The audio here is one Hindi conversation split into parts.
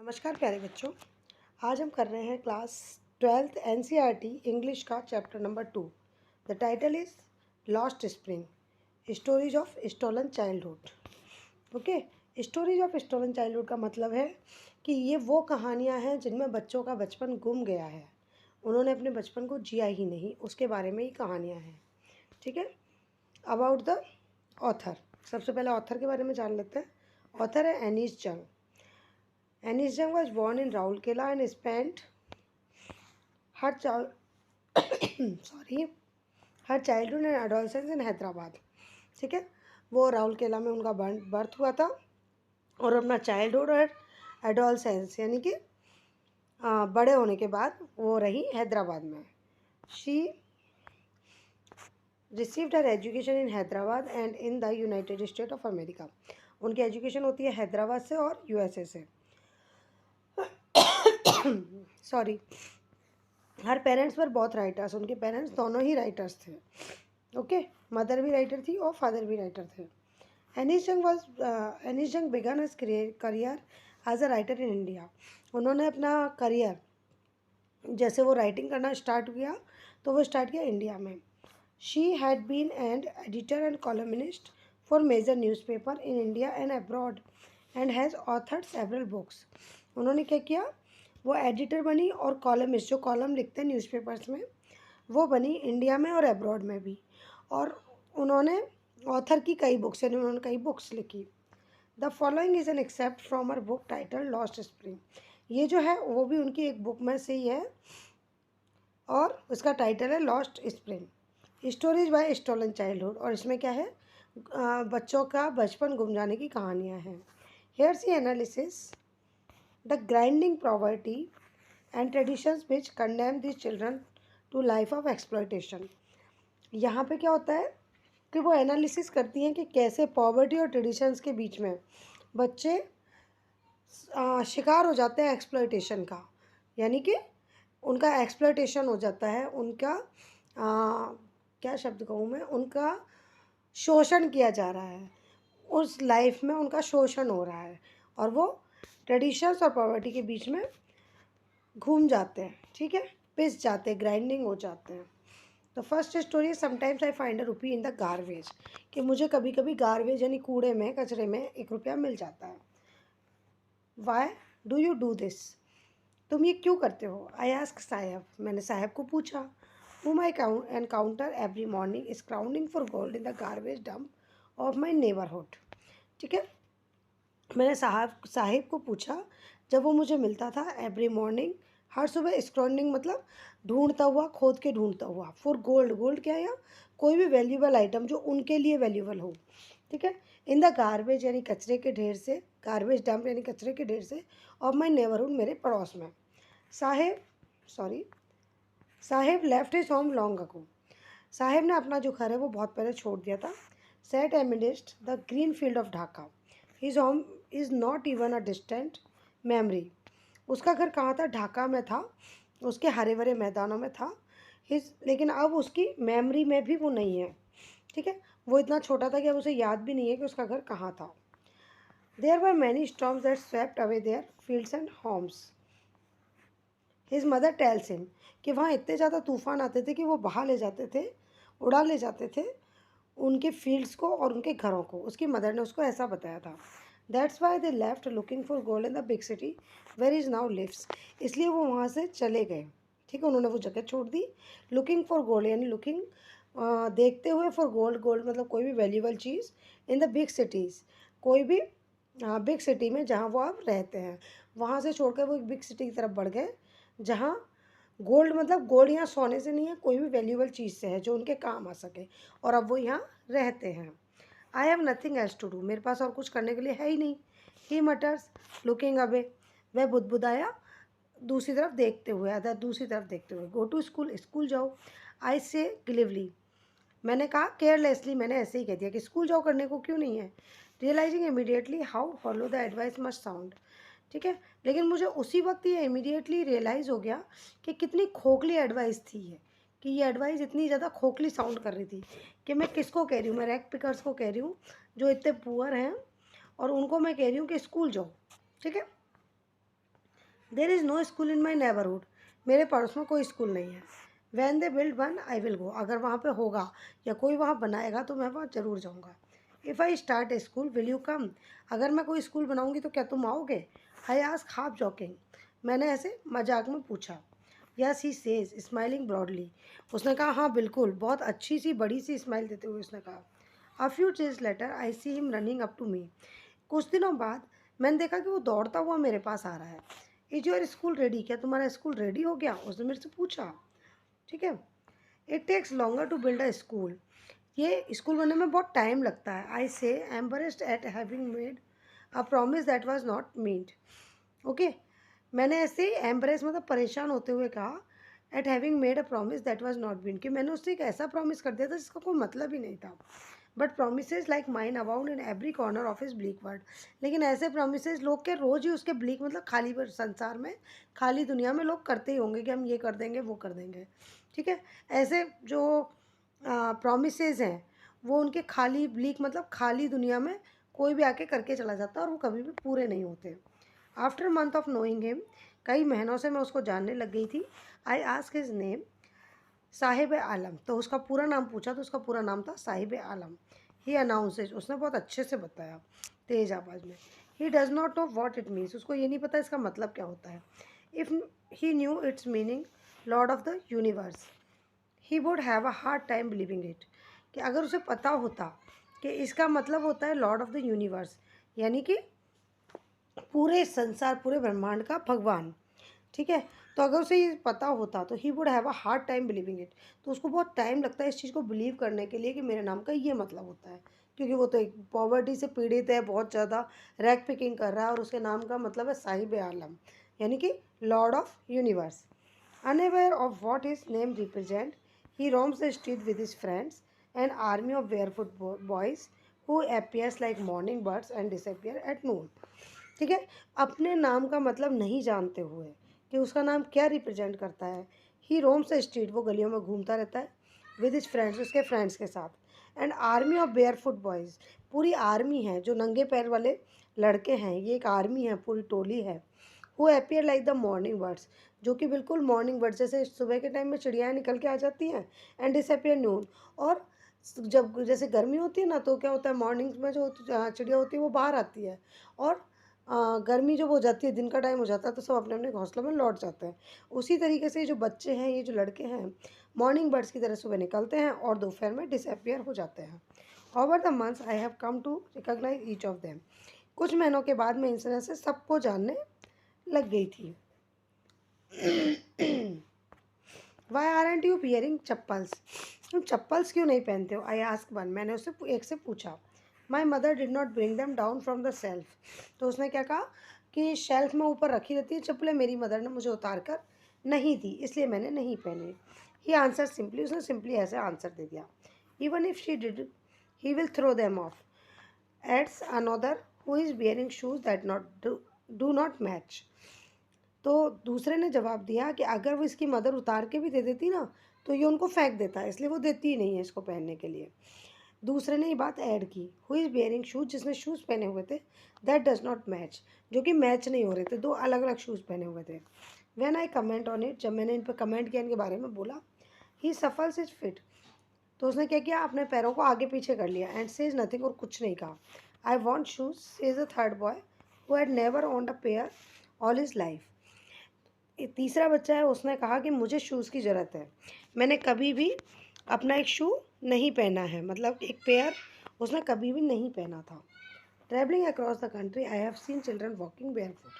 नमस्कार प्यारे बच्चों। आज हम कर रहे हैं क्लास 12th एनसीईआरटी इंग्लिश का chapter number 2। The title is lost spring, stories of stolen childhood. Okay, stories of stolen childhood का मतलब है कि ये वो कहानियाँ हैं जिनमें बच्चों का बचपन गुम गया है, उन्होंने अपने बचपन को जिया ही नहीं, उसके बारे में ही कहानियाँ हैं। ठीक है। अबाउट द ऑथर, सबसे पहले ऑथर के बारे में जान लेते हैं। ऑथर है एनीस जंग। Anis Jung was born in Rourkela and spent her her childhood and adolescence in Hyderabad. ठीक है, वो राउरकेला में उनका बर्थ हुआ था और अपना चाइल्डहुड और एडोलसेंस यानी कि बड़े होने के बाद वो रही हैदराबाद में। She received her education in Hyderabad and in the United state of America. उनकी एजुकेशन होती है हैदराबाद से और यूएसए से। सॉरी, हर पेरेंट्स पर बहुत राइटर्स, उनके पेरेंट्स दोनों ही राइटर्स थे। ओके, मदर भी राइटर थी और फादर भी राइटर थे। Anees Jung began his career as a writer in India. उन्होंने अपना करियर जैसे वो राइटिंग करना स्टार्ट किया तो वो स्टार्ट किया इंडिया में। She had been an editor and columnist for major newspaper in India and abroad and has authored several books. उन्होंने क्या किया, वो एडिटर बनी और कॉलमिस्ट, जो कॉलम लिखते हैं न्यूज़पेपर्स में, वो बनी इंडिया में और अब्रॉड में भी। और उन्होंने ऑथर की कई बुक्स, यानी उन्होंने कई बुक्स लिखी। The following is an excerpt from her book title lost spring. ये जो है वो भी उनकी एक बुक में से ही है और उसका टाइटल है lost spring, stories by stolen childhood. और इसमें क्या है, बच्चों का बचपन गुम जाने की कहानियाँ हैं। Here's the analysis the grinding poverty and traditions which condemn this children to life of exploitation. यहाँ पे क्या होता है कि वो एनालिसिस करती हैं कि कैसे पॉवर्टी और ट्रेडिशंस के बीच में बच्चे शिकार हो जाते हैं एक्सप्लॉयटेशन का, यानी कि उनका एक्सप्लॉयटेशन हो जाता है, उनका क्या शब्द कहूँ मैं, उनका शोषण किया जा रहा है, उस लाइफ में उनका शोषण हो रहा है और वो ट्रेडिशंस और पॉवर्टी के बीच में घूम जाते हैं। ठीक है, पिस जाते हैं, ग्राइंडिंग हो जाते हैं। तो first story, sometimes I find a rupee in the garbage, कि मुझे कभी कभी गार्बेज यानी कूड़े में, कचरे में 1 रुपया मिल जाता है। Why do you do this, तुम ये क्यों करते हो। आई आस्क साहेब, मैंने साहेब को पूछा। whom I encounter every morning is scrounging for gold in the garbage dump of my neighborhood। ठीक है, मैंने साहिब को पूछा, जब वो मुझे मिलता था एवरी मॉर्निंग, हर सुबह, स्क्रॉन्डिंग मतलब ढूंढता हुआ, खोद के ढूंढता हुआ, फॉर गोल्ड, गोल्ड क्या है, या कोई भी वैल्यूबल आइटम जो उनके लिए वैल्यूबल हो। ठीक है, इन द गार्बेज यानी कचरे के ढेर से, गार्बेज डंप यानी कचरे के ढेर से, ऑफ माई नेबरहुड, मेरे पड़ोस में। Saheb left his home long ago. Saheb ने अपना जो घर है वो बहुत पहले छोड़ दिया था। Set amidst the green field of Dhaka, his home is not even a distant memory. उसका घर कहाँ था, ढाका में था, उसके हरे भरे मैदानों में था। लेकिन अब उसकी मेमोरी में भी वो नहीं है। ठीक है, वो इतना छोटा था कि अब उसे याद भी नहीं है कि उसका घर कहाँ था। There were many storms that swept away their fields and homes. His mother tells him, कि वहाँ इतने ज़्यादा तूफान आते थे कि वो बहा ले जाते थे, उड़ा ले जाते थे उनके फील्ड्स को और उनके घरों को। उसकी मदर ने उसको ऐसा बताया था। That's why they left looking for gold in the big city where is now lives. इसलिए वो वहाँ से चले गए। ठीक है, उन्होंने वो जगह छोड़ दी। लुकिंग फॉर गोल्ड यानी लुकिंग देखते हुए, फॉर गोल्ड, गोल्ड मतलब कोई भी valuable cheese, in the big cities, कोई भी बिग सिटी में जहाँ वो अब रहते हैं, वहाँ से छोड़कर वो एक बिग सिटी की तरफ बढ़ गए जहाँ गोल्ड मतलब गोल्ड यहाँ सोने से नहीं है, कोई भी वैल्यूबल चीज़ से है जो उनके काम आ सके, और अब वो यहाँ रहते हैं। I have nothing else to do, मेरे पास और कुछ करने के लिए है ही नहीं। ही मटर्स लुकिंग अवे, वह बुदबुदाया दूसरी तरफ देखते हुए, अदर दूसरी तरफ देखते हुए। गो टू स्कूल, स्कूल जाओ। आई से ग्लिवली, मैंने कहा केयरलेसली, मैंने ऐसे ही कह दिया कि स्कूल जाओ, करने को क्यों नहीं है। Realising immediately how hollow the advice must sound. ठीक है, लेकिन मुझे उसी वक्त ये इमीडिएटली रियलाइज़ हो गया कि कितनी खोखली एडवाइस थी ये, कि ये एडवाइस इतनी ज़्यादा खोखली साउंड कर रही थी कि मैं किसको कह रही हूँ, मैं रैग पिकर्स को कह रही हूँ जो इतने पुअर हैं, और उनको मैं कह रही हूँ कि स्कूल जाओ। ठीक है, there is no school in my neighbourhood, मेरे पड़ोस में कोई स्कूल नहीं है। When they build one I will go, अगर वहाँ पे होगा या कोई वहाँ बनाएगा तो मैं वहाँ ज़रूर जाऊँगा। If I start A school will you come, अगर मैं कोई स्कूल बनाऊँगी तो क्या तुम आओगे? आई आस्क हाफ जॉकिंग, मैंने ऐसे मजाक में पूछा। Yes he says smiling broadly, उसने कहा हाँ बिल्कुल, बहुत अच्छी सी बड़ी सी स्माइल देते हुए उसने कहा। A few days later I see him running up to me, कुछ दिनों बाद मैंने देखा कि वो दौड़ता हुआ मेरे पास आ रहा है। इज योर स्कूल रेडी, क्या तुम्हारा स्कूल रेडी हो गया, उसने मेरे से पूछा। ठीक है। It takes longer to build a school, ये स्कूल बनने में बहुत टाइम लगता है। I say embarrassed at having made a promise that was not meant. Okay, मैंने ऐसे ही एम्बरेस मतलब परेशान होते हुए कहा, at having made a promise that was not mean, कि मैंने उससे एक ऐसा प्रॉमिस कर दिया था जिसका कोई मतलब ही नहीं था। But promise like mine abound in every corner of his bleak world, लेकिन ऐसे प्रोमिस लोग के रोज़ ही उसके ब्लीक मतलब खाली संसार में, खाली दुनिया में लोग करते ही होंगे कि हम ये कर देंगे वो कर देंगे। ठीक है, ऐसे जो प्रोमिस हैं वो उनके खाली ब्लीक मतलब खाली दुनिया में कोई भी आके करके चला जाता है और वो कभी भी पूरे नहीं होते। After month of knowing him, कई महीनों से मैं उसको जानने लग गई थी। I ask his name Sahib Alam, तो उसका पूरा नाम पूछा तो उसका पूरा नाम था साहिब आलम। ही अनाउंसेज, उसने बहुत अच्छे से बताया तेज़ आवाज़ में। He does not know what it means, उसको ये नहीं पता इसका मतलब क्या होता है। If he new it's meaning Lord of the universe he would have a hard time believing it, कि अगर उसे पता होता कि इसका मतलब होता है लॉर्ड ऑफ द यूनिवर्स, यानी कि पूरे संसार पूरे ब्रह्मांड का भगवान। ठीक है, तो अगर उसे ये पता होता तो he would have a hard time believing it, तो उसको बहुत टाइम लगता है इस चीज़ को बिलीव करने के लिए कि मेरे नाम का ये मतलब होता है, क्योंकि वो तो एक पॉवर्टी से पीड़ित है, बहुत ज़्यादा रैक पिकिंग कर रहा है, और उसके नाम का मतलब है साहिब आलम, यानी कि Lord of universe. Unaware of what his name represent, he roams the street with his friends, an army of barefoot boys who appears like morning birds and disappear at noon। ठीक है, अपने नाम का मतलब नहीं जानते हुए कि उसका नाम क्या रिप्रेजेंट करता है, ही रोम्स द स्ट्रीट, वो गलियों में घूमता रहता है, विद हिज फ्रेंड्स, उसके फ्रेंड्स के साथ। And army of bear foot boys, पूरी आर्मी है जो नंगे पैर वाले लड़के हैं, ये एक आर्मी है, पूरी टोली है। Who appear like the morning birds, जो कि बिल्कुल मॉर्निंग बर्ड्स जैसे सुबह के टाइम में चिड़ियाएँ निकल के आ जाती हैं, एंड डिसअपियर नून, और जब जैसे गर्मी होती है ना तो क्या होता है मॉर्निंग में जो चिड़िया होती है वो बाहर आती है, और गर्मी जब हो जाती है दिन का टाइम हो जाता है तो सब अपने अपने घोंसलों में लौट जाते हैं। उसी तरीके से ये जो बच्चे हैं, ये जो लड़के हैं, मॉर्निंग बर्ड्स की तरह सुबह निकलते हैं और दोपहर में डिसअपियर हो जाते हैं। Over the months I have come to recognise each of them, कुछ महीनों के बाद मैं इन तरह से सबको जानने लग गई थी। Why aren't you wearing chappals, तुम चप्पल्स क्यों नहीं पहनते हो? आई आस्क वन, मैंने उससे एक से पूछा। My mother did not bring them down from the self, तो उसने क्या कहा कि शेल्फ में ऊपर रखी रहती है चप्पलें, मेरी मदर ने मुझे उतार कर नहीं दी, इसलिए मैंने नहीं पहनी। ही आंसर सिंपली, उसने सिंपली ऐसे आंसर दे दिया। Even if she did he will throw them off, adds another who is wearing shoes that not do not match. तो दूसरे ने जवाब दिया कि अगर वो इसकी मदर उतार के भी दे देती ना तो ये उनको फेंक देता है, इसलिए वो देती ही नहीं है इसको पहनने के लिए। दूसरे ने ये बात ऐड की, हु इज़ बियरिंग शूज़, जिसने शूज़ पहने हुए थे, दैट डज नॉट मैच, जो कि मैच नहीं हो रहे थे, दो अलग अलग शूज़ पहने हुए थे। When I comment on it, जब मैंने इन पर कमेंट किया, इनके बारे में बोला, ही सफल्स इज फिट, तो उसने क्या किया, अपने पैरों को आगे पीछे कर लिया, एंड सेज नथिंग, और कुछ नहीं कहा। I want shoes says a third boy who had never owned a pair all his life. तीसरा बच्चा है, उसने कहा कि मुझे शूज़ की ज़रूरत है, मैंने कभी भी अपना एक शू नहीं पहना है, मतलब एक पेयर उसने कभी भी नहीं पहना था। Travelling across the country I have seen children walking barefoot,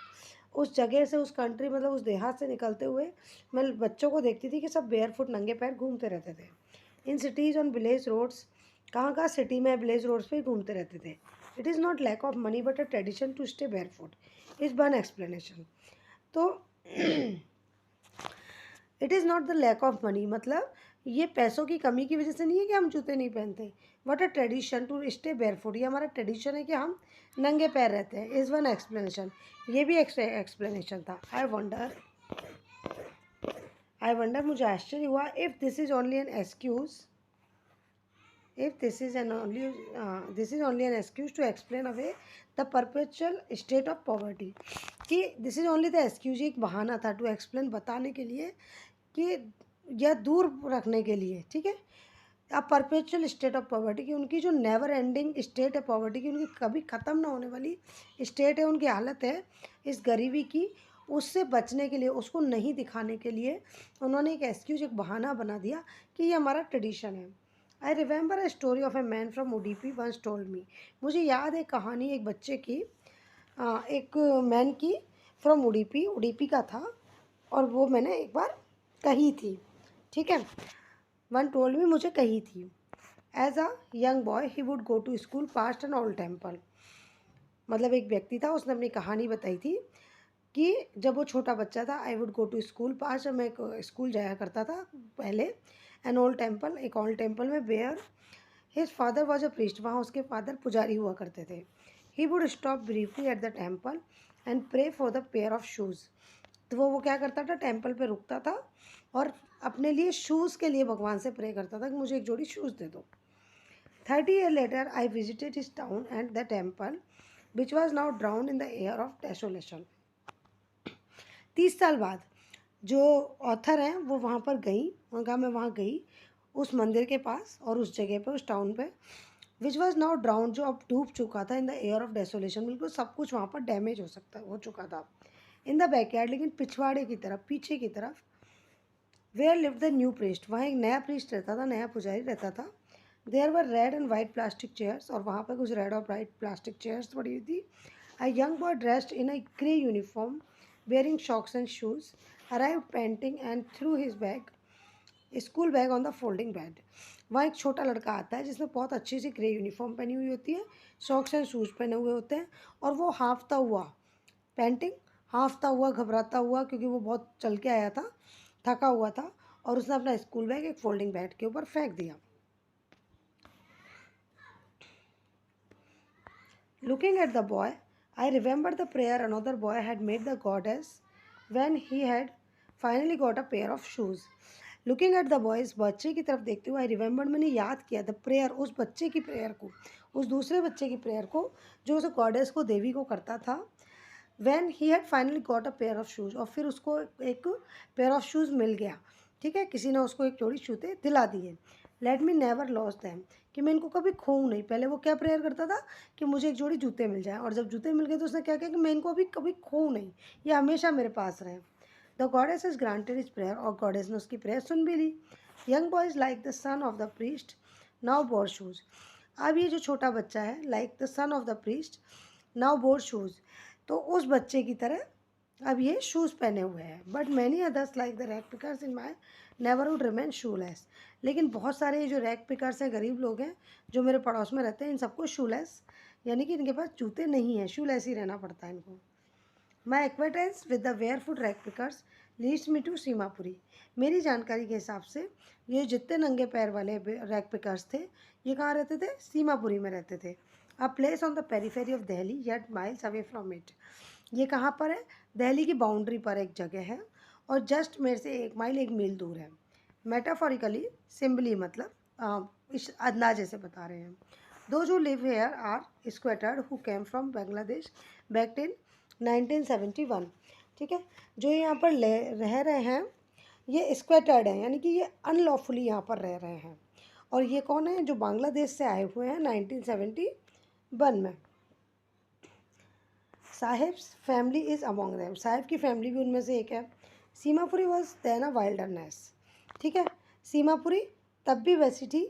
उस जगह से, उस कंट्री मतलब उस देहात से निकलते हुए मैं बच्चों को देखती थी कि सब बेयरफुट नंगे पैर घूमते रहते थे। In cities on village roads, कहाँ कहाँ सिटी में विलेज रोड्स पे घूमते रहते थे। It is not lack of money but a tradition to stay barefoot is one explanation. तो it is not the lack of money, मतलब ये पैसों की कमी की वजह से नहीं है कि हम जूते नहीं पहनते, but a tradition to stay barefoot, ये हमारा ट्रेडिशन है कि हम नंगे पैर रहते हैं, इज़ वन एक्सप्लेनेशन, ये भी एक्सप्लेनेशन था। आई वंडर, मुझे आश्चर्य हुआ, if this is only an excuse, if this is only an excuse to explain away the perpetual state of poverty, कि this is only the excuse, एक बहाना था टू एक्सप्लेन, बताने के लिए कि या दूर रखने के लिए, ठीक है, अब परपेचुअल स्टेट ऑफ पॉवर्टी की उनकी जो नेवर एंडिंग स्टेट है पॉवर्टी की, उनकी कभी ख़त्म ना होने वाली स्टेट है, उनकी हालत है इस गरीबी की, उससे बचने के लिए, उसको नहीं दिखाने के लिए उन्होंने एक एक्सक्यूज, एक बहाना बना दिया कि ये हमारा ट्रेडिशन है। I remember a story of a man from Udupi once told me, मुझे याद है कहानी एक बच्चे की, एक मैन की, फ्रॉम उडीपी, उडीपी का था, और वो मैंने एक बार कही थी, ठीक है, वन टोल्ड मी, मुझे कही थी। As a young boy he would go to school past an old temple, मतलब एक व्यक्ति था, उसने अपनी कहानी बताई थी कि जब वो छोटा बच्चा था, I would go to school past, जब मैं स्कूल जाया करता था पहले, एन ओल्ड टेम्पल, एक ओल्ड टेम्पल में, where his father was a priest, वहाँ उसके फादर पुजारी हुआ करते थे। He would stop briefly at the temple and pray for the pair of shoes, तो वो क्या करता था, टेम्पल पे रुकता था और अपने लिए शूज़ के लिए भगवान से प्रे करता था कि मुझे एक जोड़ी शूज़ दे दो। 30 years later I visited his town and the temple which was now drown in the air of desolation. 30 साल बाद जो ऑथर हैं वो वहाँ पर गई, उन्होंने कहा मैं वहाँ गई उस मंदिर के पास और उस जगह पे, उस टाउन पे, विच वॉज नाउ ड्राउन, जो अब डूब चुका था, in the air of desolation, बिल्कुल सब कुछ वहाँ पर डैमेज हो चुका था, इन द बैकयार्ड, लेकिन पिछवाड़े की तरफ, पीछे की तरफ, where live the new priest, वहाँ एक नया प्रीस्ट रहता था, नया पुजारी रहता था। There were red and white plastic chairs, और वहाँ पर कुछ रेड और वाइट प्लास्टिक चेयर्स पड़ी हुई थी। अ young boy dressed in a grey uniform wearing socks and shoes arrived panting and threw his school bag on the folding bed. वहाँ एक छोटा लड़का आता है जिसने बहुत अच्छी सी ग्रे यूनिफॉर्म पहनी हुई होती है, सॉक्स एंड शूज़ पहने हुए होते हैं, और वो हाँफता हुआ, पैंटिंग, हाँफता हुआ, घबराता हुआ, क्योंकि वो बहुत चल के आया था, थका हुआ था, और उसने अपना स्कूल बैग एक फोल्डिंग बेड के ऊपर फेंक दिया। Looking at the boy I remember the prayer another boy had made the goddess when he had finally got a pair of shoes. Looking at the boys, बच्चे की तरफ देखते हुए, आई रिमेंबर, मैंने याद किया, द प्रेयर, उस बच्चे की प्रेयर को, उस दूसरे बच्चे की प्रेयर को जो उस गॉडेस को, देवी को करता था। When he had finally got a pair of shoes, और फिर उसको एक पेयर ऑफ शूज़ मिल गया, ठीक है, किसी ने उसको एक जोड़ी जूते दिला दिए। Let me never loss them, कि मैं इनको कभी खोऊं नहीं। पहले वो क्या प्रेयर करता था कि मुझे एक जोड़ी जूते मिल जाए, और जब जूते मिल गए तो उसने क्या किया कि मैं इनको अभी कभी खोऊं नहीं, ये हमेशा मेरे पास रहे। The goddess is granted is prayer, और गॉडेस ने उसकी प्रेयर सुन भी ली। Young boys like the son of the priest now wore shoes, अब ये जो छोटा बच्चा है, like the son of the priest now wore shoes, तो उस बच्चे की तरह अब ये शूज़ पहने हुए हैं। But many others like the rag pickers in my neighbourhood remain shoelace, लेकिन बहुत सारे जो रैक पिकर्स हैं, गरीब लोग हैं जो मेरे पड़ोस में रहते हैं, इन सबको शूलेस, यानी कि इनके पास जूते नहीं हैं, शूलेस ही रहना पड़ता है इनको। My acquaintance with the barefoot rag pickers leads me to Seemapuri, मेरी जानकारी के हिसाब से ये जितने नंगे पैर वाले रैक पिकर्स थे, ये कहाँ रहते थे, सीमापुरी में रहते थे। A place on the periphery of Delhi yet miles away from it, ये कहाँ पर है, दिल्ली की बाउंड्री पर एक जगह है, और जस्ट मेरे से 1 माइल, 1 मील दूर है। मेटाफोरिकली, सिम्बली, मतलब इस अंदाजे से बता रहे हैं। दो जो live here are squatters who came from Bangladesh back in 1971, ठीक है, जो यहाँ पर रह रहे हैं, ये स्क्वेटर्ड हैं, यानी कि ये अनलॉफुली यहाँ पर रह रहे हैं, और ये कौन है, जो बांग्लादेश से आए हुए हैं 1971 में। Saheb's family is among them, Saheb की फैमिली भी उनमें से एक है। Seemapuri was then a wilderness, ठीक है, सीमापुरी तब भी वैसी थी,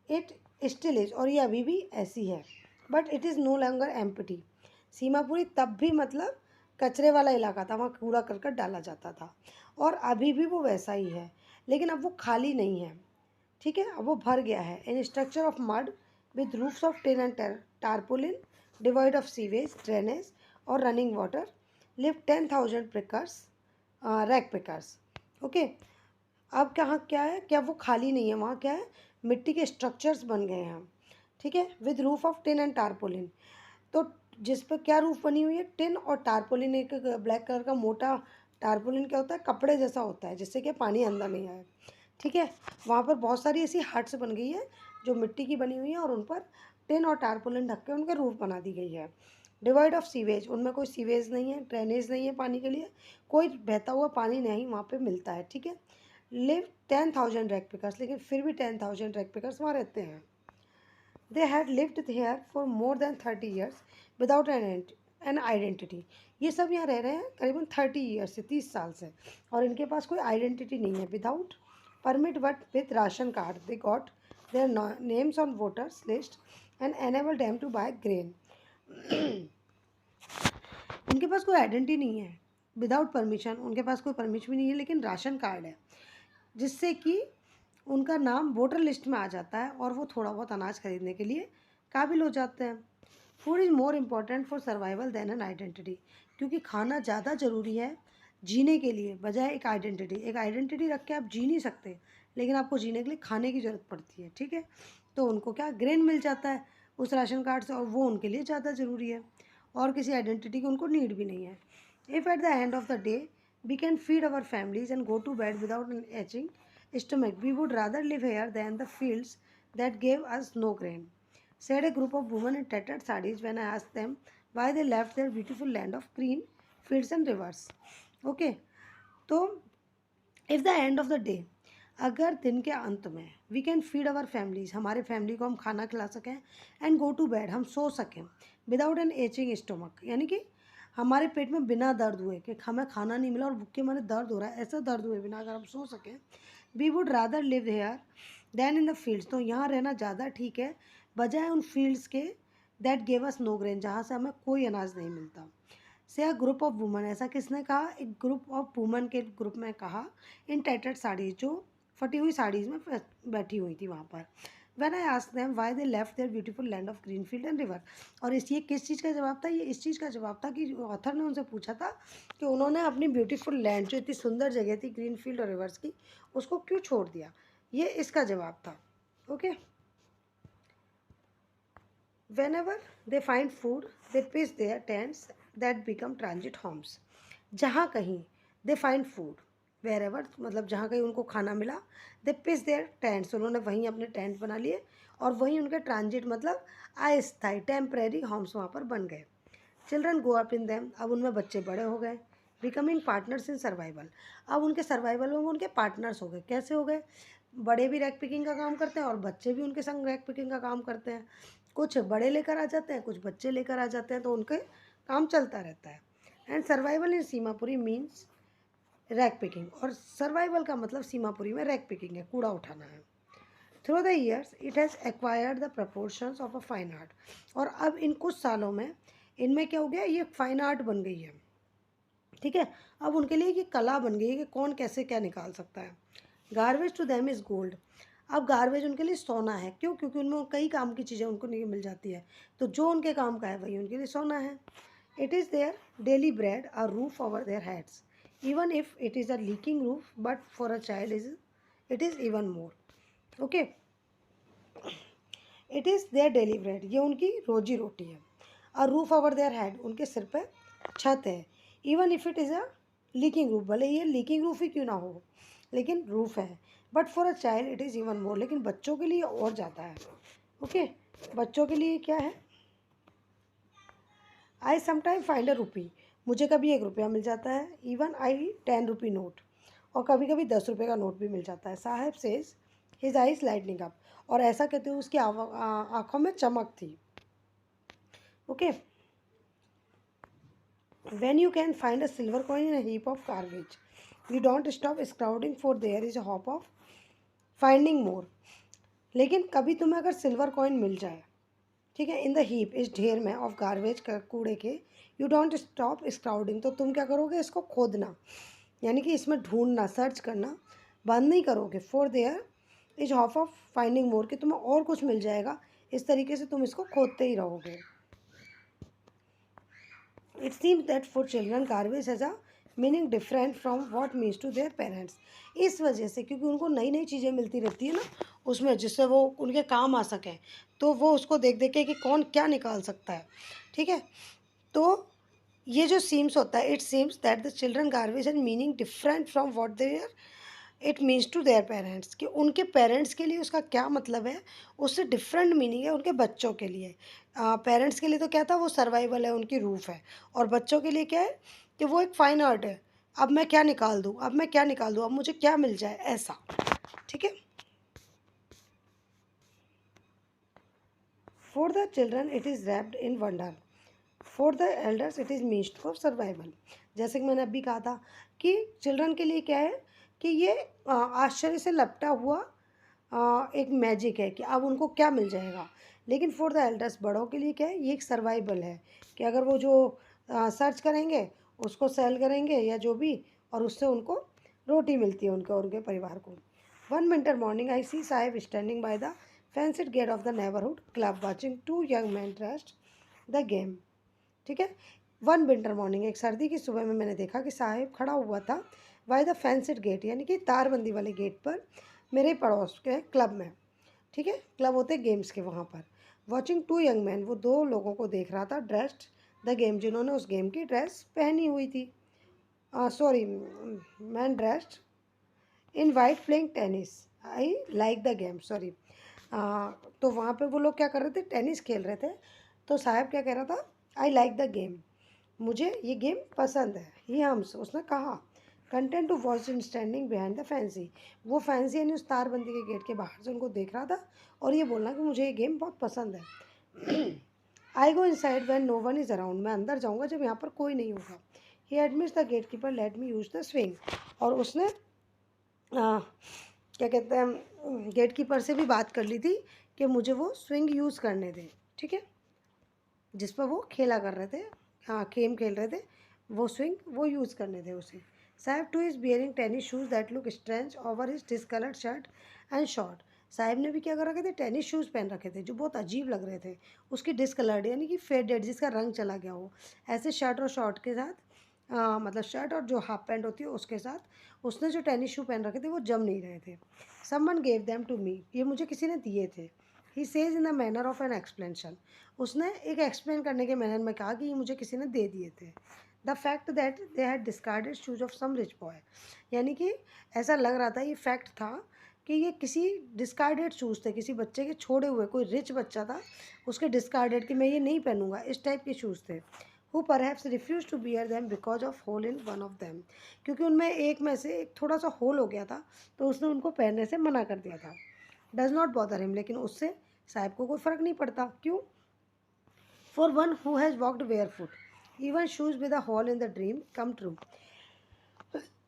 इट स्टिल इज, और ये अभी भी ऐसी है, but it is no longer empty. Seemapuri तब भी मतलब कचरे वाला इलाका था, वहाँ कूड़ा करकट डाला जाता था, और अभी भी वो वैसा ही है, लेकिन अब वो खाली नहीं है, ठीक है, अब वो भर गया है। In structure of mud with roofs of tin and tarpaulin devoid of sewage drainage और running water live 10,000 pickers, rag pickers, okay. अब कहाँ क्या है, क्या वो खाली नहीं है, वहाँ क्या है, मिट्टी के स्ट्रक्चर्स बन गए हैं, ठीक है, with roof of tin and tarpaulin, तो जिस पर क्या रूफ बनी हुई है, टिन और टारपोलिन, एक ब्लैक कलर का मोटा टारपोलिन क्या होता है, कपड़े जैसा होता है, जिससे कि पानी अंदर नहीं आए, ठीक है। वहाँ पर बहुत सारी ऐसी हट्स बन गई है जो मिट्टी की बनी हुई है और उन पर टिन और टारपोलिन ढक के उनके रूफ बना दी गई है। डिवाइड ऑफ सीवेज, उनमें कोई सीवेज नहीं है, ड्रेनेज नहीं है पानी के लिए, कोई बहता हुआ पानी नहीं वहाँ पे मिलता है। ठीक है। लिव 10,000 रैक पिकर्स, लेकिन फिर भी 10,000 रैक पिकर्स वहाँ रहते हैं। They had lived here for more than 30 years without an identity. ये सब यहाँ रह रहे हैं करीबन 30 ईयर्स से, 30 साल से, और इनके पास कोई आइडेंटिटी नहीं है। Without permit but with ration card they got their names on voters list and enable them to buy grain. इनके पास कोई आइडेंटिटी नहीं है, विदाउट परमिशन, उनके पास कोई परमिशन भी नहीं है, लेकिन राशन कार्ड है जिससे कि उनका नाम वोटर लिस्ट में आ जाता है और वो थोड़ा बहुत अनाज खरीदने के लिए काबिल हो जाते हैं। Food is more important for survival than an identity, क्योंकि खाना ज़्यादा ज़रूरी है जीने के लिए बजाय एक आइडेंटिटी। एक आइडेंटिटी रख के आप जी नहीं सकते, लेकिन आपको जीने के लिए खाने की ज़रूरत पड़ती है। ठीक है। तो उनको क्या ग्रेन मिल जाता है उस राशन कार्ड से, और वो उनके लिए ज़्यादा ज़रूरी है, और किसी आइडेंटिटी की उनको नीड भी नहीं है। If at the end of the day we can feed our families and go to bed without an aching stomach, we would rather live here than the fields that gave us no grain, said a group of women in tattered sarees when I asked them why they left their beautiful land of green fields and rivers. Okay, तो if the end of the day, अगर दिन के अंत में we can feed our families, हमारे फैमिली को हम खाना खिला सकें, एंड गो टू बेड, हम सो सकें, विदाउट एन एचिंग स्टोमक, यानी कि हमारे पेट में बिना दर्द हुए कि हमें खाना नहीं मिला और भूख के मारे दर्द हो रहा है, ऐसा दर्द हुए बिना अगर हम सो सकें, we would rather live here than in the fields, तो यहाँ रहना ज़्यादा ठीक है बजाय उन फील्ड्स के that gave us know grain, जहाँ से हमें कोई अनाज नहीं मिलता। से अ ग्रुप ऑफ वुमन, ऐसा किसने कहा? एक ग्रुप ऑफ वुमन के ग्रुप में कहा, इन टैटर्ड साड़ीज, जो फटी हुई साड़ीज़ में बैठी हुई थी वहाँ पर। When I asked them why they left their beautiful land of green field and river, और ये किस चीज़ का जवाब था? ये इस चीज़ का जवाब था कि ऑथर ने उनसे पूछा था कि उन्होंने अपनी ब्यूटीफुल लैंड, जो इतनी सुंदर जगह थी ग्रीन फील्ड और रिवर्स की, उसको क्यों छोड़ दिया। ये इसका जवाब था। Okay. Whenever they find food, they pitch their tents that become transit homes. जहाँ कहीं they find food, wherever मतलब जहाँ कहीं उनको खाना मिला, they pitch their tents, उन्होंने वहीं अपने टेंट बना लिए और वहीं उनके ट्रांजिट मतलब अस्थायी टेम्परेरी होम्स वहाँ पर बन गए। Children go up in them, अब उनमें बच्चे बड़े हो गए। बिकमिंग पार्टनर्स इन सर्वाइवल, अब उनके सर्वाइवल में उनके पार्टनर्स हो गए। कैसे हो गए? बड़े भी रैक पिकिंग का काम करते हैं और बच्चे भी उनके संग रैक पिकिंग का काम करते हैं। कुछ बड़े लेकर आ जाते हैं, कुछ बच्चे लेकर आ जाते हैं, तो उनके काम चलता रहता है। And survival in Seemapuri means rag picking, और सर्वाइवल का मतलब सीमापुरी में रैक पिकिंग है, कूड़ा उठाना है। Through the years it has acquired the proportions of a fine art, और अब इन कुछ सालों में इनमें क्या हो गया? ये फाइन आर्ट बन गई है। ठीक है। अब उनके लिए ये कला बन गई है कि कौन कैसे क्या निकाल सकता है। Garbage to them is gold, अब गार्बेज उनके लिए सोना है। क्यों? क्योंकि उनमें कई काम की चीज़ें उनको नहीं मिल जाती है, तो जो उनके काम का है वही उनके लिए सोना है। It is their daily bread, a roof over their heads, even if it is a leaking roof, but for a child it is even more. Okay. It is their daily bread, ये उनकी रोजी रोटी है। A roof over their head, उनके सिर पे छत है। Even if it is a leaking roof, भले ये लीकिंग रूफ ही क्यों ना हो, लेकिन रूफ है। But for a child it is even more, लेकिन बच्चों के लिए और ज़्यादा है। ओके। बच्चों के लिए क्या है? आई समटाइम फाइंड अ रुपी, मुझे कभी 1 रुपया मिल जाता है। इवन आई 10 रुपी नोट, और कभी कभी 10 रुपये का नोट भी मिल जाता है। साहब says his eyes lightning up, और ऐसा कहते हुए उसकी आँखों में चमक थी। Okay. When you can find a silver coin in a heap of garbage, you don't stop scouting for there is a hope of finding more. लेकिन कभी तुम्हें अगर सिल्वर कॉइन मिल जाए, ठीक है, इन द हीप, इस ढेर में, ऑफ गार्बेज, कूड़े के, यू डोंट स्टॉप स्क्राउडिंग, तो तुम क्या करोगे? इसको खोदना, यानी कि इसमें ढूंढना, सर्च करना बंद नहीं करोगे। For there is hope of finding more, कि तुम्हें और कुछ मिल जाएगा, इस तरीके से तुम इसको खोदते ही रहोगे। It seems that for children garbage has a meaning different from what means to their parents. इस वजह से, क्योंकि उनको नई नई चीज़ें मिलती रहती है ना उसमें, जिससे वो उनके काम आ सकें, तो वो उसको देख देख के कि कौन क्या निकाल सकता है। ठीक है। तो ये जो सीम्स होता है, it seems that the children garbage and meaning different from what there it means to their parents, कि उनके पेरेंट्स के लिए उसका क्या मतलब है, उससे डिफरेंट मीनिंग है उनके बच्चों के लिए। पेरेंट्स के लिए तो क्या था, वो सर्वाइवल है, उनकी रूफ है, और बच्चों के लिए क्या है कि वो एक फाइन आर्ट है। अब मैं क्या निकाल दूँ, अब मैं क्या निकाल दूँ, अब मुझे क्या मिल जाए, ऐसा। ठीक है। For the children it is wrapped in wonder, for the elders it is means for survival. जैसे कि मैंने अभी कहा था कि चिल्ड्रन के लिए क्या है कि ये आश्चर्य से लपटा हुआ एक मैजिक है कि अब उनको क्या मिल जाएगा। लेकिन फॉर द एल्डर्स, बड़ों के लिए क्या है, ये एक सर्वाइवल है कि अगर वो जो सर्च करेंगे, उसको सेल करेंगे या जो भी, और उससे उनको रोटी मिलती है, उनके और उनके परिवार को। One winter morning I see Saheb standing by the fenced gate of the neighbourhood club watching two young man dressed the game. ठीक है। वन विंटर मॉर्निंग, एक सर्दी की सुबह में मैंने देखा कि साहिब खड़ा हुआ था बाय द फेंसिड गेट, यानी कि तारबंदी वाले गेट पर, मेरे पड़ोस के क्लब में। ठीक है, क्लब होते गेम्स के वहाँ पर। वॉचिंग टू यंग मैन, वो दो लोगों को देख रहा था, ड्रेस्ड द गेम, जिन्होंने उस गेम की ड्रेस पहनी हुई थी। Sorry, man dressed in white playing tennis, I like the game, sorry. तो वहाँ पे वो लोग क्या कर रहे थे, टेनिस खेल रहे थे। तो साहब क्या कह रहा था, आई लाइक द गेम, मुझे ये गेम पसंद है। ही हम्स, उसने कहा। Content to watch in standing behind the fence, वो फैंसी यानी उस तारबंदी के गेट के बाहर से उनको देख रहा था और ये बोलना कि मुझे ये गेम बहुत पसंद है। I go inside when no one is around, मैं अंदर जाऊँगा जब यहाँ पर कोई नहीं होगा। He admits the gatekeeper let me use the swing, और उसने क्या कहते हैं, गेट कीपर से भी बात कर ली थी कि मुझे वो स्विंग यूज़ करने दें। ठीक है, जिस पर वो खेला कर रहे थे, हाँ गेम खेल रहे थे, वो स्विंग वो यूज़ करने थे उसे। Saheb too is wearing tennis shoes that look strange over his discoloured shirt and short, Saheb ने भी क्या कर रखे थे, टेनिस शूज़ पहन रखे थे जो बहुत अजीब लग रहे थे, उसकी डिसकलर्ड यानी कि फेडेड, जिसका रंग चला गया हो, ऐसे शर्ट और शॉर्ट के साथ, मतलब शर्ट और जो हाफ पैंट होती है उसके साथ उसने जो टेनिस शू पहन रखे थे वो जम नहीं रहे थे। Someone gave them to me, ये मुझे किसी ने दिए थे। He says in the manner of an explanation, उसने एक एक्सप्लेन करने के मैनर में कहा कि ये मुझे किसी ने दे दिए थे। The fact that they had discarded shoes of some rich boy, यानी कि ऐसा लग रहा था, ये फैक्ट था कि ये किसी डिस्कार्डेड शूज़ थे, किसी बच्चे के छोड़े हुए, कोई रिच बच्चा था उसके डिस्कार्डेड, कि मैं ये नहीं पहनूंगा, इस टाइप के शूज़ थे। Who perhaps refuse to wear them because of hole in one of them, क्योंकि उनमें एक में से एक थोड़ा सा होल हो गया था तो उसने उनको पहनने से मना कर दिया था। डज नॉट बॉदर हिम, लेकिन उससे साहब को कोई फ़र्क नहीं पड़ता। क्यों? For one who has walked barefoot even shoes with a hole in the dream come true,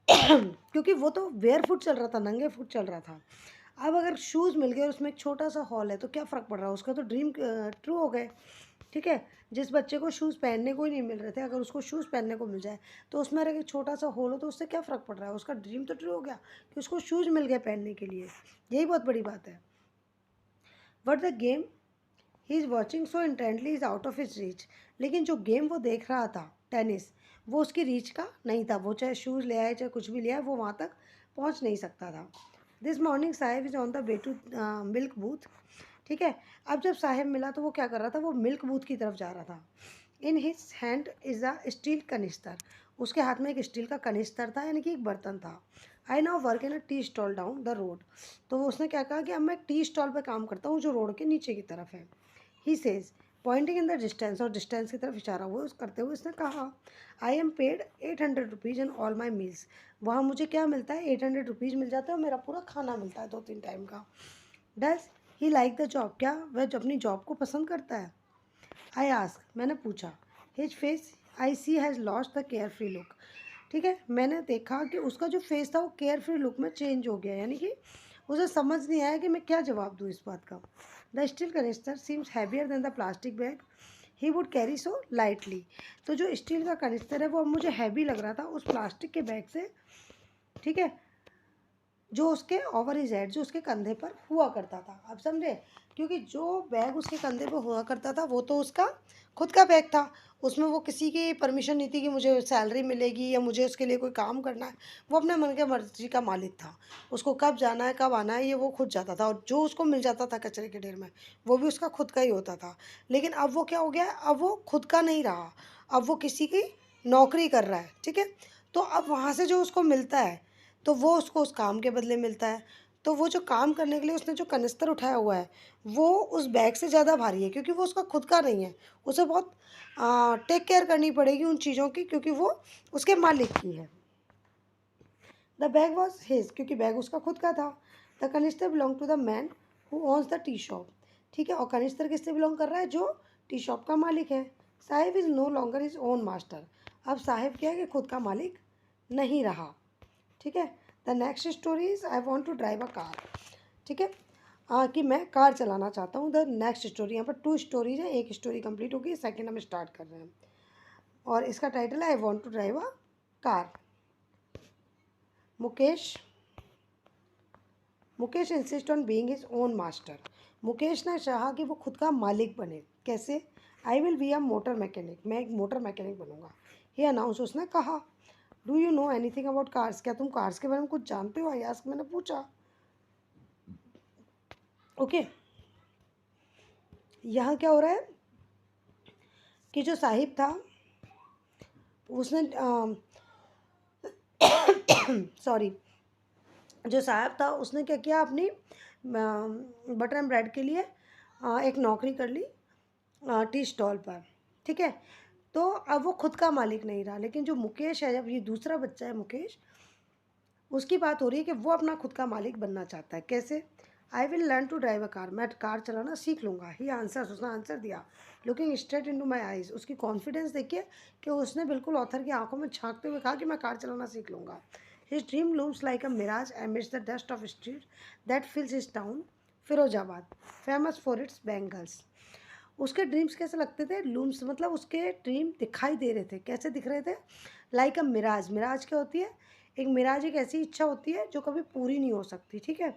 क्योंकि वो तो वेयर फुट चल रहा था, नंगे फुट चल रहा था। अब अगर शूज़ मिल गए और उसमें एक छोटा सा हॉल है तो क्या फ़र्क पड़ रहा है, उसका तो ड्रीम ट्रू हो गए। ठीक है, जिस बच्चे को शूज़ पहनने को ही नहीं मिल रहे थे, अगर उसको शूज़ पहनने को मिल जाए तो उसमें अगर एक छोटा सा होल हो तो उससे क्या फ़र्क पड़ रहा है, उसका ड्रीम तो ट्रू हो गया कि उसको शूज़ मिल गए पहनने के लिए, यही बहुत बड़ी बात है। But the game he is watching so intently is out of his reach, लेकिन जो गेम वो देख रहा था टेनिस, वो उसकी रीच का नहीं था, वो चाहे शूज़ ले आए चाहे कुछ भी ले आए वो वहाँ तक पहुँच नहीं सकता था। This morning Sahib is on the way to milk booth. ठीक है, अब जब साहिब मिला तो वो क्या कर रहा था, वो मिल्क बूथ की तरफ जा रहा था। In his hand is a steel canister, उसके हाथ में एक स्टील का कनिस्तर था, यानी कि एक बर्तन था। I now work in a tea stall down the road, तो उसने क्या कहा कि अब मैं एक टी स्टॉल पर काम करता हूँ जो रोड के नीचे की तरफ है। He says pointing in the distance, और डिस्टेंस की तरफ इशारा हुआ करते हुए उसने कहा, I am paid 800 rupees in all my meals, वहाँ मुझे क्या मिलता है, 800 रुपीज़ मिल जाता है और मेरा पूरा खाना मिलता है 2-3 टाइम का। Does he like the job, क्या वह अपनी जॉब को पसंद करता है? आई आस्क, मैंने पूछा। His face I see has lost the carefree look, ठीक है, मैंने देखा कि उसका जो फेस था वो केयर फ्री लुक में चेंज हो गया, यानी कि उसे समझ नहीं आया कि मैं क्या जवाब दूँ इस बात का। The steel canister seems heavier than the plastic bag he would carry so lightly, तो जो स्टील का कनिस्टर है वो अब मुझे हैवी लग रहा था उस प्लास्टिक के बैग से। ठीक है, जो उसके ओवर हिज हेड, जो उसके कंधे पर हुआ करता था, आप समझे, क्योंकि जो बैग उसके कंधे पर हुआ करता था वो तो उसका खुद का बैग था, उसमें वो किसी की परमिशन नहीं थी कि मुझे सैलरी मिलेगी या मुझे उसके लिए कोई काम करना है, वो अपने मन के मर्जी का मालिक था, उसको कब जाना है कब आना है ये वो खुद जाता था, और जो उसको मिल जाता था कचरे के ढेर में वो भी उसका खुद का ही होता था। लेकिन अब वो क्या हो गया, अब वो खुद का नहीं रहा, अब वो किसी की नौकरी कर रहा है। ठीक है, तो अब वहाँ से जो उसको मिलता है तो वो उसको उस काम के बदले मिलता है। तो वो जो काम करने के लिए उसने जो कनिस्तर उठाया हुआ है वो उस बैग से ज़्यादा भारी है, क्योंकि वो उसका खुद का नहीं है। उसे बहुत टेक केयर करनी पड़ेगी उन चीज़ों की, क्योंकि वो उसके मालिक की है। द बैग वॉज हिज, क्योंकि बैग उसका खुद का था। The canister belong to the man who owns the tea shop. ठीक है, और कनिस्तर किससे बिलोंग कर रहा है? जो टी शॉप का मालिक है। Sahib is no longer his own master. अब साहिब क्या है कि खुद का मालिक नहीं रहा। ठीक है। The next story is I want to drive a car. ठीक है, कि मैं कार चलाना चाहता हूँ। द नेक्स्ट स्टोरी, यहाँ पर 2 स्टोरीज है, एक स्टोरी कंप्लीट होगी, सेकंड हम स्टार्ट कर रहे हैं और इसका टाइटल है I want to drive a car. Mukesh Mukesh insist on being his own master. Mukesh ने चाहा कि वो खुद का मालिक बने। कैसे? I will be a motor mechanic, मैं एक मोटर मैकेनिक बनूंगा। ये अनाउंस उसने कहा। Do you know anything about cars, क्या तुम कार्स के बारे में कुछ जानते हो? आई आस्क, मैंने पूछा। ओके, यहाँ क्या हो रहा है कि जो साहिब था उसने सॉरी जो साहब था उसने क्या किया, अपनी बटर एंड ब्रेड के लिए एक नौकरी कर ली टी स्टॉल पर। ठीक है, तो अब वो खुद का मालिक नहीं रहा। लेकिन जो मुकेश है, जब ये दूसरा बच्चा है मुकेश, उसकी बात हो रही है कि वो अपना खुद का मालिक बनना चाहता है। कैसे? I will learn to drive a car, मैं कार चलाना सीख लूँगा। ही आंसर, उसने आंसर दिया looking straight into my eyes. उसकी कॉन्फिडेंस देखिए कि उसने बिल्कुल ऑथर की आंखों में झांकते हुए कहा कि मैं कार चलाना सीख लूँगा। His dream looms like a mirage amidst the dust of street that fills his town Firozabad, famous for its bangles. उसके ड्रीम्स कैसे लगते थे? लूम्स मतलब उसके ड्रीम दिखाई दे रहे थे। कैसे दिख रहे थे? Like a Miraj. मिराज क्या होती है? एक मिराज एक ऐसी इच्छा होती है जो कभी पूरी नहीं हो सकती। ठीक है।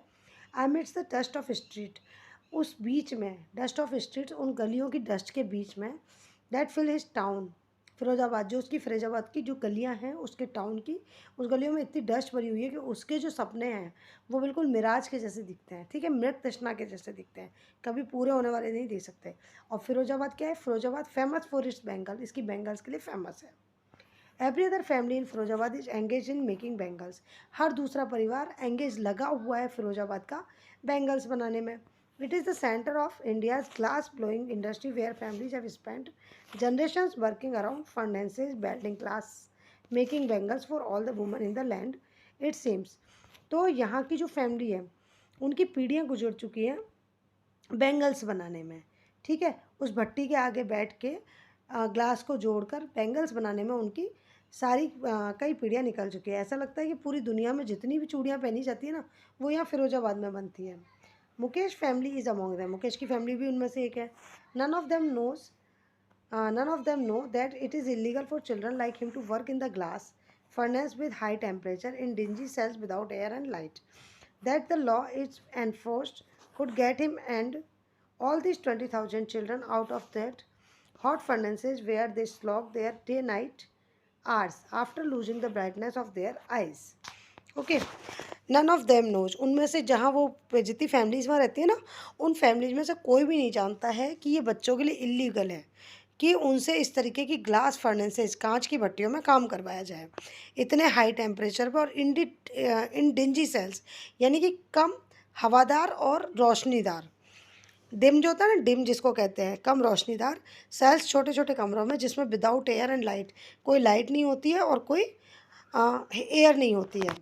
Amidst the dust of street, उस बीच में, डस्ट ऑफ स्ट्रीट, उन गलियों की डस्ट के बीच में, that fill his town Firozabad, जो उसकी फिरोजाबाद की जो गलियां हैं उसके टाउन की, उस गलियों में इतनी डस्ट भरी हुई है कि उसके जो सपने हैं वो बिल्कुल मिराज के जैसे दिखते हैं। ठीक है, मृत तृष्णा के जैसे दिखते हैं, कभी पूरे होने वाले नहीं देख सकते। और फिरोजाबाद क्या है? Firozabad famous for its bangle, इसकी बैंगल्स के लिए फेमस है। Every other family in Firozabad is engage in making bangles, हर दूसरा परिवार एंगेज लगा हुआ है फिरोजाबाद का बैंगल्स बनाने में। It is the centre of India's glass blowing industry where families have spent generations working around furnaces building glass making bangles for all the women in the land it seems. तो यहाँ की जो फैमिली है उनकी पीढ़ियाँ गुजर चुकी हैं बैंगल्स बनाने में। ठीक है, उस भट्टी के आगे बैठ के ग्लास को जोड़कर बैंगल्स बनाने में उनकी सारी कई पीढ़ियाँ निकल चुकी है। ऐसा लगता है कि पूरी दुनिया में जितनी भी चूड़ियाँ पहनी जाती है ना, वो यहाँ फिरोजाबाद में बनती है। Mukesh family is among them, Mukesh की फैमिली भी उनमें से एक है। None of them knows none of them know that it is illegal for children like him to work in the glass furnace with high temperature in dingy cells without air and light. That the law is enforced could get him and all these 20,000 children out of that hot furnaces where they slog their day-night hours after losing the brightness of their eyes. Okay, none of them knows, उनमें से जहाँ वो जितनी फैमिलीज वहाँ रहती है ना, उन फैमिलीज में से कोई भी नहीं जानता है कि ये बच्चों के लिए इलीगल है कि उनसे इस तरीके की ग्लास फर्नेसेस, कांच की भट्टियों में काम करवाया जाए इतने हाई टेम्परेचर पर और इन डिंजी सेल्स, यानी कि कम हवादार और रोशनीदार। डिम जो होता है ना, डिम जिसको कहते हैं, कम रोशनीदार सेल्स, छोटे छोटे कमरों में जिसमें विदाउट एयर एंड लाइट, कोई लाइट नहीं होती है और कोई एयर नहीं होती है।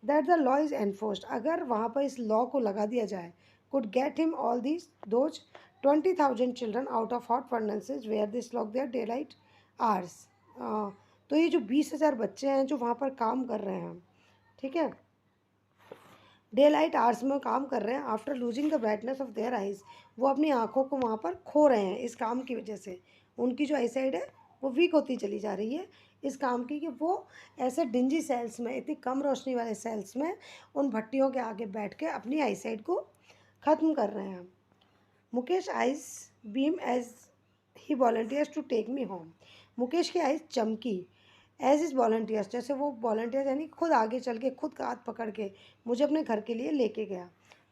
That the law is enforced, अगर वहाँ पर इस लॉ को लगा दिया जाए, could get him all these those 20,000 children out of hot furnaces where this lock their daylight hours. तो ये जो 20,000 बच्चे हैं जो वहाँ पर काम कर रहे हैं, ठीक है, डे लाइट आवर्स में काम कर रहे हैं, after losing the brightness of their eyes, वो अपनी आँखों को वहाँ पर खो रहे हैं इस काम की वजह से। उनकी जो आई साइड है वो वीक होती चली जा रही है इस काम की, कि वो ऐसे डिंजी सेल्स में, इतनी कम रोशनी वाले सेल्स में उन भट्टियों के आगे बैठ के अपनी आई साइड को ख़त्म कर रहे हैं। Mukesh eyes beam as he volunteers to take me home, Mukesh की आइज चमकी एज इज़ वॉल्टियर्स, जैसे वो वॉल्टियर्स यानी खुद आगे चल के, खुद का हाथ पकड़ के मुझे अपने घर के लिए लेके गया।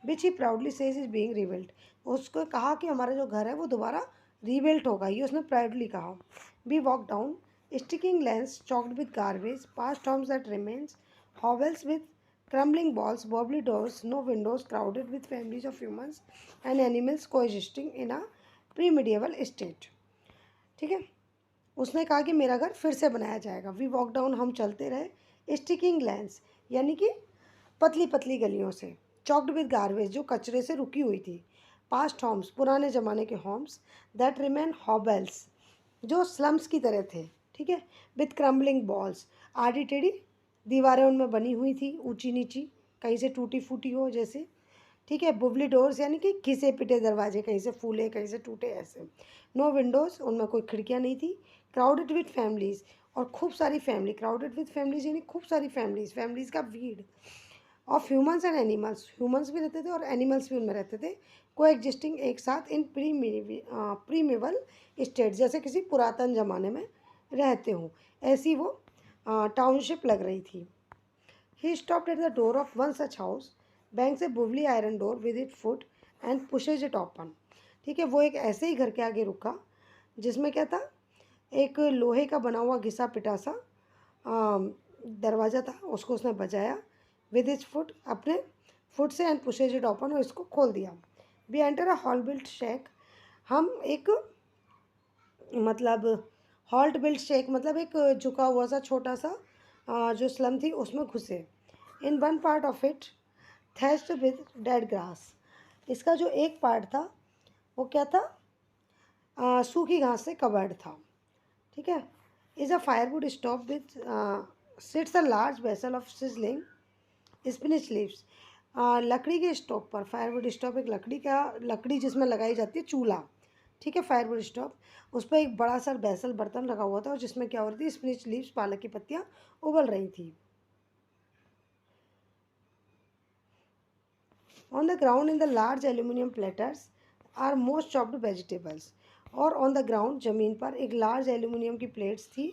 Which he proudly says is being rebuilt, उसको कहा कि हमारा जो घर है वो दोबारा रीबिल्ट होगा, ये उसने प्राउडली कहा। We walk down stinking lanes choked with garbage past homes that remains hovels with crumbling balls, wobbly doors, no windows, crowded with families of humans and animals coexisting in a pre-medieval state. ठीक है, उसने कहा कि मेरा घर फिर से बनाया जाएगा. वी वॉक डाउन, हम चलते रहे. स्टिकिंग लैंड्स यानी कि पतली पतली गलियों से. चॉक्ड विद गार्बेज, जो कचरे से रुकी हुई थी. पास्ट होम्स, पुराने ज़माने के होम्स. दैट रिमेन हॉबेल्स, जो स्लम्स की तरह थे. ठीक है. विथ क्रम्बलिंग बॉल्स, आड़ी टेढ़ी दीवारें उनमें बनी हुई थी, ऊंची नीची, कहीं से टूटी फूटी हो जैसे. ठीक है. बुबली डोर्स यानी कि घिसे पिटे दरवाजे, कहीं से फूले कहीं से टूटे ऐसे. नो विंडोज़, उनमें कोई खिड़कियाँ नहीं थी. क्राउडेड विथ फैमिलीज़, और खूब सारी फैमिली. क्राउडेड विथ फैमिलीज़ यानी खूब सारी फैमिलीज़, फैमिलीज़ का भीड़. Of humans and animals, humans भी रहते थे और एनिमल्स भी उनमें रहते थे. को एग्जिस्टिंग, एक साथ. इन प्रीमेवल स्टेट, जैसे किसी पुरातन ज़माने में रहते हों, ऐसी वो टाउनशिप लग रही थी. He stopped at the door of one such house. Bangs से wobbly iron door with it foot and pushes it open. ठीक है. वो एक ऐसे ही घर के आगे रुका जिसमें क्या था, एक लोहे का बना हुआ घिसा पिटा सा दरवाज़ा था. उसको उसने बजाया विद इज फुट, अपने फुट से, एंड पुशेज इट ओपन, और इसको खोल दिया. We enter a half built shack, हम एक मतलब हॉल्ट बिल्ट शेक मतलब एक झुका हुआ सा छोटा सा जो स्लम थी उसमें घुसे. In one part of it thatched with dead grass, इसका जो एक पार्ट था वो क्या था, सूखी घास से कवर्ड था. ठीक है. Is a firewood stove with sits a large vessel of sizzling spinach leaves. लकड़ी के स्टोव पर, फायरवुड स्टोव एक लकड़ी जिसमें लगाई जाती है चूल्हा. ठीक है. फायरवुड स्टोव, उस पर एक बड़ा सा बेसल बर्तन लगा हुआ था और जिसमें क्या हो रही थी, स्पिनिच लीव्स, पालक की पत्तियाँ उबल रही थी. On the ground in the large aluminium platters are most chopped vegetables. और ऑन द ग्राउंड, ज़मीन पर एक लार्ज एल्यूमिनियम की प्लेट्स थी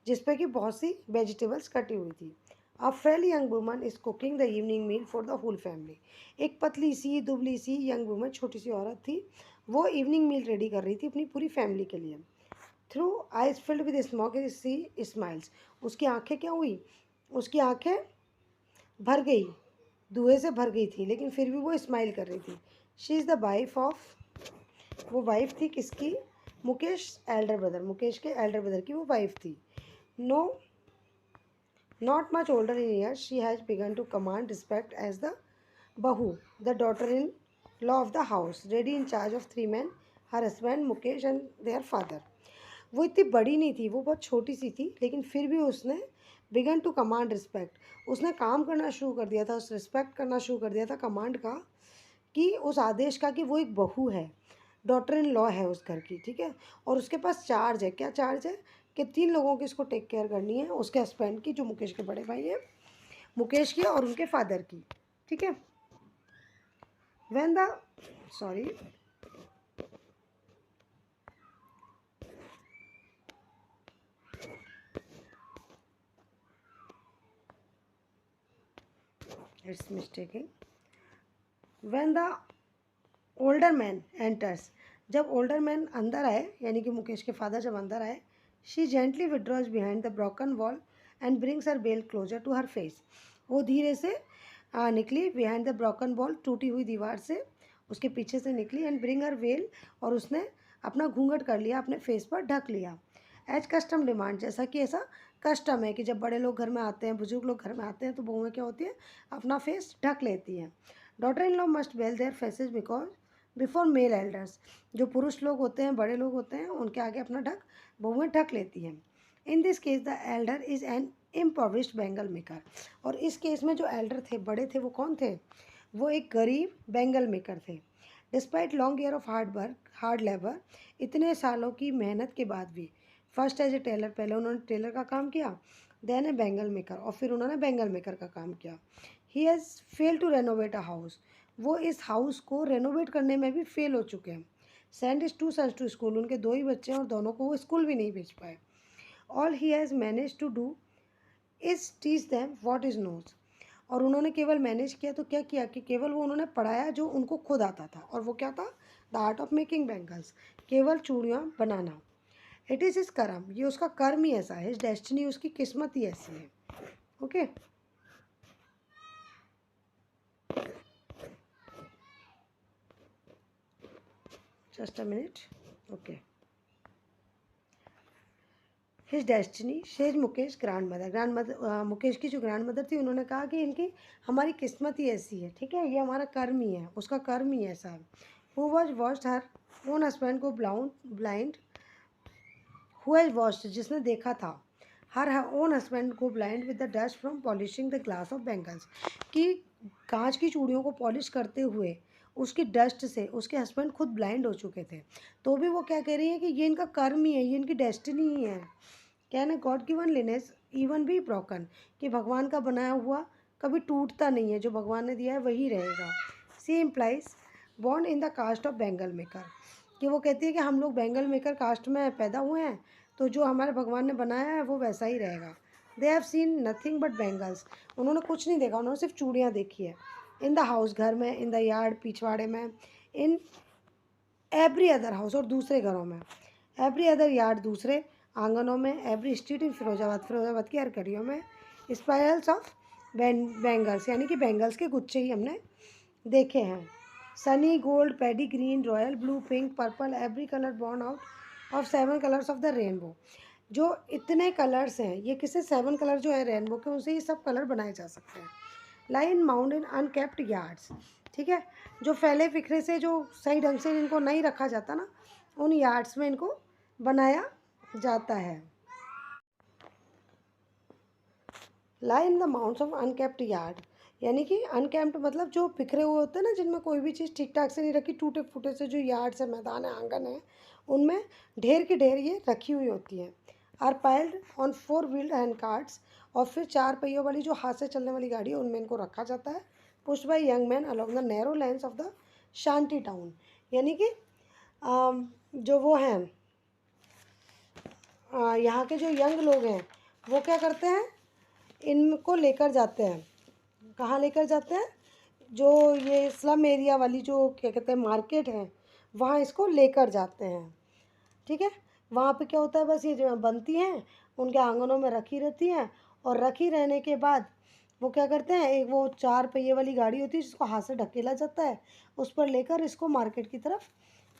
जिस पर कि बहुत सी वेजिटेबल्स कटी हुई थी. A frail young woman is cooking the evening meal for the whole family. एक पतली सी दुबली सी यंग वुमन, छोटी सी औरत थी, वो इवनिंग मील रेडी कर रही थी अपनी पूरी फैमिली के लिए. Through eyes filled with smoke she smiles, उसकी आंखें क्या हुई, उसकी आंखें भर गई, धुएं से भर गई थी, लेकिन फिर भी वो स्माइल कर रही थी. She is the wife of, वो वाइफ थी किसकी, मुकेश एल्डर ब्रदर, मुकेश के एल्डर ब्रदर की वो वाइफ थी. No not much older in years, she has began to command respect as the bahu, the daughter in law of the house, ready in charge of 3 men, her husband Mukesh and their father. वो इतनी बड़ी नहीं थी, वो बहुत छोटी सी थी, लेकिन फिर भी उसने बिगन टू कमांड रिस्पेक्ट, उसने काम करना शुरू कर दिया था, उस रिस्पेक्ट करना शुरू कर दिया था कमांड का, कि उस आदेश का कि वो एक बहू है, डॉटर इन लॉ है उस घर की. ठीक है. और उसके पास चार्ज है. क्या चार्ज है, कि 3 लोगों की इसको टेक केयर करनी है, उसके हस्बैंड की, जो मुकेश के बड़े भाई हैं, मुकेश की और उनके फादर की. ठीक है. When the sorry it's mistaking. When the older man enters, जब ओल्डर मैन अंदर आए, यानी कि मुकेश के फादर जब अंदर आए, she gently withdraws behind the broken wall and brings her veil closer to her face. वो धीरे से निकली बिहाइंड द ब्रोकन वॉल, टूटी हुई दीवार से उसके पीछे से निकली, एंड ब्रिंग हर वेल, और उसने अपना घूंघट कर लिया, अपने फेस पर ढक लिया. एज कस्टम डिमांड, जैसा कि ऐसा कस्टम है कि जब बड़े लोग घर में आते हैं, बुजुर्ग लोग घर में आते हैं, तो बहुएं क्या होती है, अपना फेस ढक लेती हैं. Daughter in law must veil their faces because before male elders, जो पुरुष लोग होते हैं, बड़े लोग होते हैं, उनके आगे अपना बहुएं ढक लेती हैं. In this case the elder is an impoverished bangle maker. और इस केस में जो एल्डर थे, बड़े थे, वो कौन थे, वो एक गरीब बेंगल मेकर थे. Despite long year of hard labour, इतने सालों की मेहनत के बाद भी. फर्स्ट एज ए टेलर, पहले उन्होंने टेलर का काम किया, देन ए बेंगल मेकर, और फिर उन्होंने बेंगल मेकर का काम किया. He has fail to renovate a house, वो इस हाउस को रेनोवेट करने में भी फेल हो चुके हैं. Send his 2 sons to school, उनके 2 ही बच्चे हैं और दोनों को वो स्कूल भी नहीं भेज पाए. All he has manage to do is teach them what his knows, और उन्होंने केवल मैनेज किया तो क्या किया, कि केवल वो उन्होंने पढ़ाया जो उनको खुद आता था, और वो क्या था, the art of making bangles, केवल चूड़ियाँ बनाना. इट इज़ हिज कर्म, ये उसका कर्म ही ऐसा है, हिज डेस्टिनी, उसकी किस्मत ही ऐसी है. Okay. Just a minute. Okay. His destiny शेज मुकेश ग्रैंड मदर मुकेश की जो ग्रैंड मदर थी, उन्होंने कहा कि इनकी हमारी किस्मत ही ऐसी है, ठीक है, ये हमारा कर्म ही है, उसका कर्म ही ऐसा है. Who was watched her own husband को ब्लाइंड. हु हैज वॉच्ड, जिसने देखा था, हर ओन हस्बैंड को blind with the dust from polishing the glass of bangles, कि कांच की चूड़ियों को पॉलिश करते हुए उसकी डस्ट से उसके हस्बैंड खुद ब्लाइंड हो चुके थे. तो भी वो क्या कह रही है कि ये इनका कर्म ही है, ये इनकी डेस्टिनी ही है. Can a god given Lioness even be broken, कि भगवान का बनाया हुआ कभी टूटता नहीं है, जो भगवान ने दिया है वही रहेगा. She implies born in the caste of bangle maker, कि वो कहती है कि हम लोग बेंगल मेकर कास्ट में पैदा हुए हैं, तो जो हमारे भगवान ने बनाया है वो वैसा ही रहेगा. They have seen nothing but bangles, उन्होंने कुछ नहीं देखा, उन्होंने सिर्फ चूड़ियाँ देखी है. इन द हाउस, घर में, इन द यार्ड, पिछवाड़े में, इन एवरी अदर हाउस, और दूसरे घरों में, एवरी अदर यार्ड, दूसरे आंगनों में, एवरी स्ट्रीट इन फिरोजाबाद की हर गलियों में, स्पायरल्स ऑफ बेंगल्स, यानी कि बेंगल्स के गुच्छे ही हमने देखे हैं. Sunny gold, paddy green, royal blue, pink, purple, every colour born out of 7 colours of the rainbow. जो इतने कलर्स हैं, ये किसे 7 कलर जो है रेनबो के, उनसे ये सब कलर बनाए जा सकते हैं. लाइन माउंड इन अनकेप्ट यार्ड्स, ठीक है, जो फैले फिक्रे से, जो सही ढंग से इनको नहीं रखा जाता ना, उन यार्ड्स में इनको बनाया जाता है. Lie in the mounds of unkept yard, यानी कि अनकेम्प्ड मतलब जो बिखरे हुए होते हैं ना, जिनमें कोई भी चीज़ ठीक ठाक से नहीं रखी, टूटे फूटे से जो यार्ड्स है, मैदान है, आंगन है, उनमें ढेर की ढेर ये रखी हुई होती है. Are piled on 4 wheeled hand carts, और फिर 4 पहियों वाली जो हाथ से चलने वाली गाड़ी है, उनमें इनको रखा जाता है. Pushed by young man along the narrow lines of the Shanti town, यानी कि जो वो हैं यहाँ के जो यंग लोग हैं, वो क्या करते हैं, इनको लेकर जाते हैं. कहाँ लेकर जाते हैं, जो ये स्लम एरिया वाली जो क्या कहते हैं मार्केट है, वहाँ इसको लेकर जाते हैं. ठीक है, वहाँ पे क्या होता है, बस ये जो बनती हैं, उनके आंगनों में रखी रहती हैं, और रखी रहने के बाद वो क्या करते हैं, एक वो 4 पहिए वाली गाड़ी होती है जिसको हाथ से ढकेला जाता है, उस पर लेकर इसको मार्केट की तरफ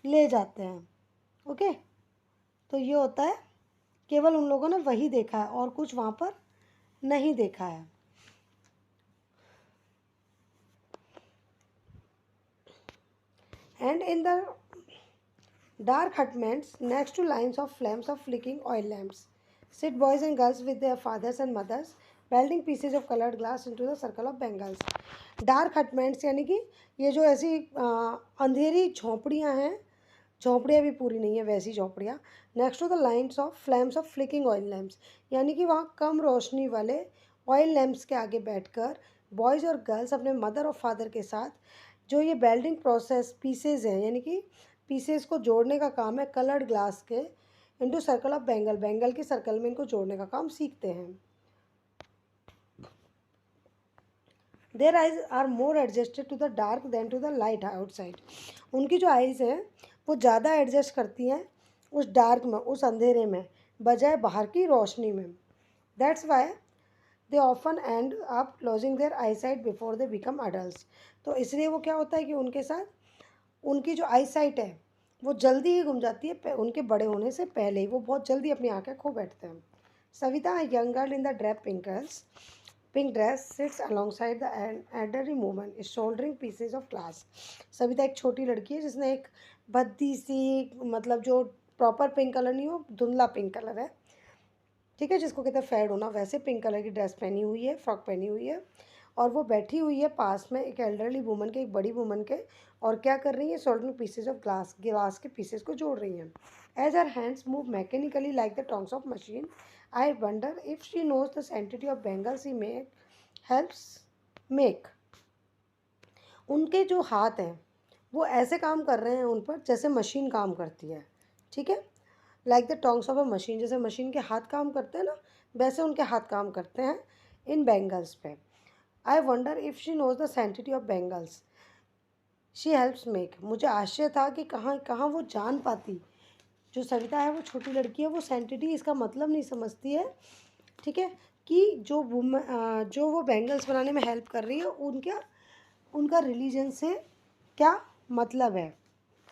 ले जाते हैं. ओके, तो ये होता है, केवल उन लोगों ने वही देखा है और कुछ वहाँ पर नहीं देखा है. And in the dark hutments next to lines of flames of flickering oil lamps sit boys and girls with their fathers and mothers welding pieces of colored glass into the circle of bangles. Dark hutments यानी कि ये जो ऐसी अंधेरी झोंपड़ियाँ हैं, झोंपड़ियाँ भी पूरी नहीं है वैसी झोंपड़ियाँ, next to the lines of flames of flicking oil lamps, यानी कि वहाँ कम रोशनी वाले ऑयल लैम्प्स के आगे बैठकर बॉयज़ और गर्ल्स अपने मदर और फादर के साथ जो ये बेल्डिंग प्रोसेस पीसेज हैं, यानी कि पीसेस को जोड़ने का काम है कलर्ड ग्लास के into circle of bangle, bangle के सर्कल में इनको जोड़ने का काम सीखते हैं. Their eyes are more adjusted to the dark than to the light outside, उनकी जो आइज़ हैं वो ज़्यादा एडजस्ट करती हैं उस डार्क में, उस अंधेरे में, बजाय बाहर की रोशनी में. That's why they often end up losing their eyesight before they become adult. तो इसलिए वो क्या होता है कि उनके साथ उनकी जो आई साइट है वो जल्दी ही गुम जाती है, उनके बड़े होने से पहले ही वो बहुत जल्दी अपनी आंखें खो बैठते हैं. Savita, young girl in the drape pink dress sits alongside the elderly woman soldering pieces of glass. Savita एक छोटी लड़की है जिसने एक भद्दी सी, मतलब जो प्रॉपर पिंक कलर नहीं हो, धुंधला पिंक कलर है, ठीक है, जिसको कहते हैं फेड होना, वैसे पिंक कलर की ड्रेस पहनी हुई है, फ्रॉक पहनी हुई है, और वो बैठी हुई है पास में एक एल्डरली वुमन के, एक बड़ी वुमन के, और क्या कर रही है, सोल्डरिंग पीसेज ऑफ ग्लास के पीसेज को जोड़ रही हैं. As her hands move mechanically like the tongs of machine, I wonder if she knows the sanctity of bangles he make helps make. उनके जो हाथ हैं वो ऐसे काम कर रहे हैं उन पर जैसे मशीन काम करती है, ठीक है, like the tongs of a machine, जैसे मशीन के हाथ काम करते हैं ना, वैसे उनके हाथ काम करते हैं इन बेंगल्स पे. I wonder if she knows the sanctity of bangles she helps make. मुझे आश्चर्य था कि कहाँ कहाँ वो जान पाती, जो सविता है वो छोटी लड़की है, वो सेंटिटी इसका मतलब नहीं समझती है, ठीक है, कि जो वो बेंगल्स बनाने में हेल्प कर रही है, उनका उनका रिलीजन से क्या मतलब है,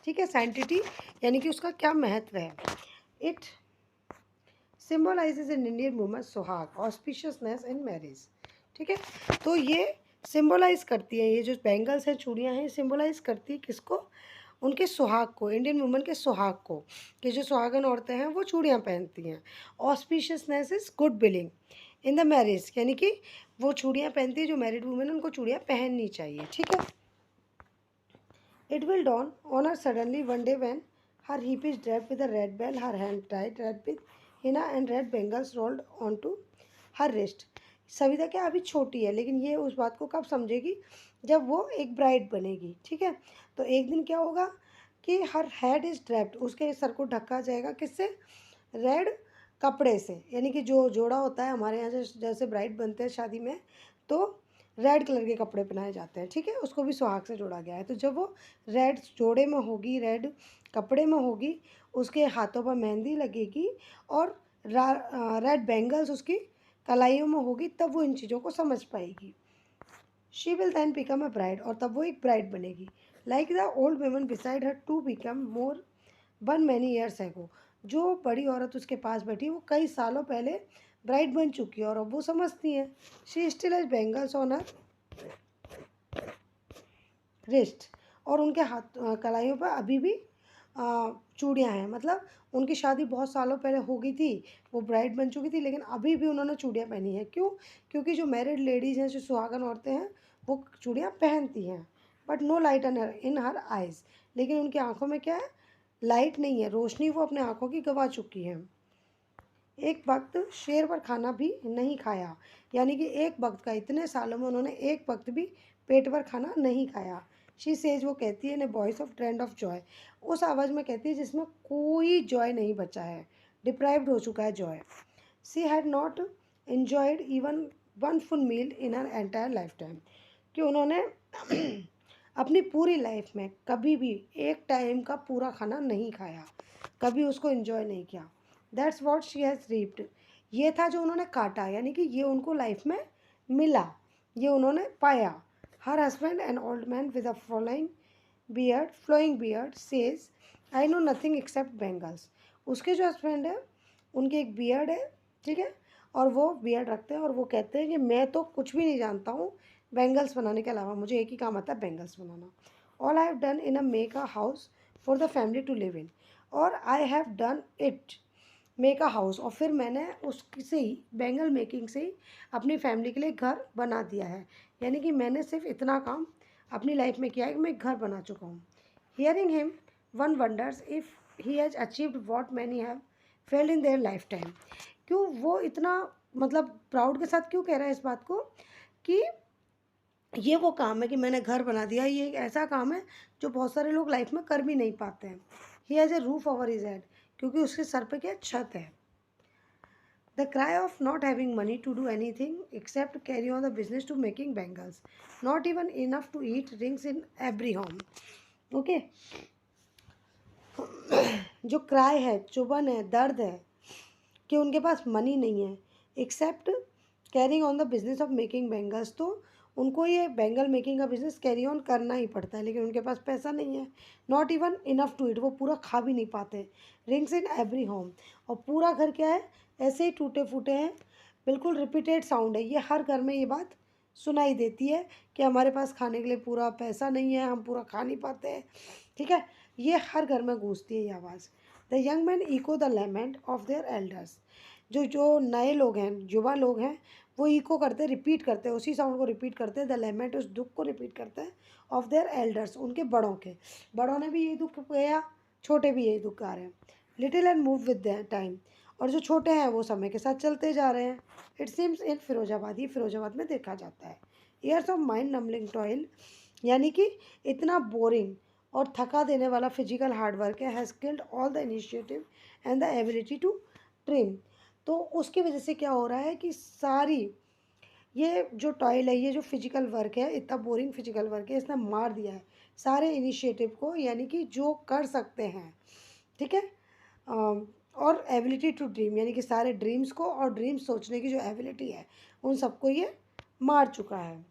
ठीक है, साइंटिटी यानी कि उसका क्या महत्व है। It symbolises in Indian women सुहाग ऑस्पिशियसनेस इन मैरिज, ठीक है। तो ये सिम्बोलाइज करती है, ये जो बैंगल्स हैं, चूड़ियाँ हैं, सिम्बोलाइज करती है किसको, उनके सुहाग को, इंडियन वुमेन के सुहाग को, कि जो सुहागन औरतें हैं वो चूड़ियाँ पहनती हैं। Auspiciousness is good billing in the marriage, यानी कि वो चूड़ियाँ पहनती है, जो मैरिड वुमेन है उनको चूड़ियाँ पहननी चाहिए, ठीक है। It will dawn on her suddenly one day when her hip is draped with a red bell, her hand tied red with henna and red bangles rolled onto her wrist. Savita क्या अभी छोटी है, लेकिन ये उस बात को कब समझेगी, जब वो एक ब्राइड बनेगी, ठीक है। तो एक दिन क्या होगा कि हर हेड इज ड्रैप्ड, उसके सर को ढका जाएगा किससे, रेड कपड़े से, यानी कि जो जोड़ा होता है हमारे यहाँ से, जैसे ब्राइड बनते हैं शादी में तो रेड कलर के कपड़े पहनाए जाते हैं, ठीक है, उसको भी सुहाग से जोड़ा गया है। तो जब वो रेड जोड़े में होगी, रेड कपड़े में होगी, उसके हाथों पर मेहंदी लगेगी और रेड बैंगल्स उसकी कलाइयों में होगी, तब वो इन चीज़ों को समझ पाएगी। She will then become a bride, और तब वो एक ब्राइड बनेगी। Like the old woman beside her to become more one many years ago, जो बड़ी औरत उसके पास बैठी वो कई सालों पहले ब्राइड बन चुकी है और अब वो समझती हैं। She still has bangles on her wrist, और उनके हाथ कलाइयों पर अभी भी चूड़ियाँ हैं, मतलब उनकी शादी बहुत सालों पहले हो गई थी, वो ब्राइड बन चुकी थी, लेकिन अभी भी उन्होंने चूड़ियाँ पहनी हैं। क्यों? क्योंकि जो मैरिड लेडीज़ हैं, जो सुहागन औरतें हैं, वो चूड़ियाँ पहनती हैं। But no light in her eyes, लेकिन उनकी आँखों में क्या है, लाइट नहीं है, रोशनी वो अपने आँखों की गंवा चुकी है। एक वक्त शेर पर खाना भी नहीं खाया, यानी कि एक वक्त का, इतने सालों में उन्होंने एक वक्त भी पेट भर खाना नहीं खाया। शी सेज, वो कहती है, in a voice of trend of joy, उस आवाज़ में कहती है जिसमें कोई जॉय नहीं बचा है, डिप्राइव्ड हो चुका है joy. She had not enjoyed even one full meal in her entire lifetime, कि उन्होंने अपनी पूरी लाइफ में कभी भी एक टाइम का पूरा खाना नहीं खाया, कभी उसको इन्जॉय नहीं किया। दैट्स वॉट शी हैज़ रीप्ड, ये था जो उन्होंने काटा, यानी कि ये उनको लाइफ में मिला, ये उन्होंने पाया। Her husband an old man with a flowing beard says, I know nothing except bangles, उसके जो हस्बैंड है उनकी एक बियर्ड है, ठीक है, और वो बियर्ड रखते हैं और वो कहते हैं कि मैं तो कुछ भी नहीं जानता हूँ बेंगल्स बनाने के अलावा, मुझे एक ही काम आता है, बेंगल्स बनाना। All I have done in a make a house for the family to live in, और I have done it make a house, और फिर मैंने उससे ही, बेंगल मेकिंग से ही अपनी फैमिली के लिए घर बना दिया है, यानी कि मैंने सिर्फ इतना काम अपनी लाइफ में किया है कि मैं घर बना चुका हूँ। Hearing him one wonders if he has achieved what many have failed in their life time, क्यों वो इतना मतलब प्राउड के साथ क्यों कह रहा है इस बात को, कि ये वो काम है कि मैंने घर बना दिया, ये एक ऐसा काम है जो बहुत सारे लोग लाइफ में कर भी नहीं पाते हैं। He has a roof over his head, क्योंकि उसके सर पे क्या छत है। The cry of not having money to do anything except carry on the business to making bangles, not even enough to eat rings in every home. Okay, जो क्राई है, चुभन है, दर्द है कि उनके पास मनी नहीं है, except carrying on the business of making bangles, तो उनको ये बैंगल मेकिंग का बिजनेस कैरी ऑन करना ही पड़ता है, लेकिन उनके पास पैसा नहीं है। Not even enough to eat, वो पूरा खा भी नहीं पाते। रिंग्स इन एवरी होम, और पूरा घर क्या है, ऐसे ही टूटे फूटे हैं, बिल्कुल रिपीटेड साउंड है, ये हर घर में ये बात सुनाई देती है कि हमारे पास खाने के लिए पूरा पैसा नहीं है, हम पूरा खा नहीं पाते हैं, ठीक है, ये हर घर में गूंजती है ये आवाज़। The young man echo the lament of their elders, जो नए लोग हैं, युवा लोग हैं, वो इको करते, रिपीट करते हैं, उसी साउंड को रिपीट करते हैं, द लेमेंट, उस दुख को रिपीट करते हैं, ऑफ देयर एल्डर्स, उनके बड़ों के, बड़ों ने भी यही दुख गया, छोटे भी यही दुख गा रहे हैं। Little and move with the time, और जो छोटे हैं वो समय के साथ चलते जा रहे हैं। इट सीम्स इन फिरोजाबाद, ये फिरोजाबाद में देखा जाता है। Years of mind numbing toil, यानी कि इतना बोरिंग और थका देने वाला फिजिकल हार्डवर्क है, has killed all the initiative and the ability to dream, तो उसकी वजह से क्या हो रहा है कि सारी ये जो टॉयल है, ये जो फिजिकल वर्क है, इतना बोरिंग फिजिकल वर्क है, इसने मार दिया है सारे इनिशिएटिव को, यानी कि जो कर सकते हैं, ठीक है, और एबिलिटी टू ड्रीम, यानी कि सारे ड्रीम्स को और ड्रीम्स सोचने की जो एबिलिटी है, उन सबको ये मार चुका है।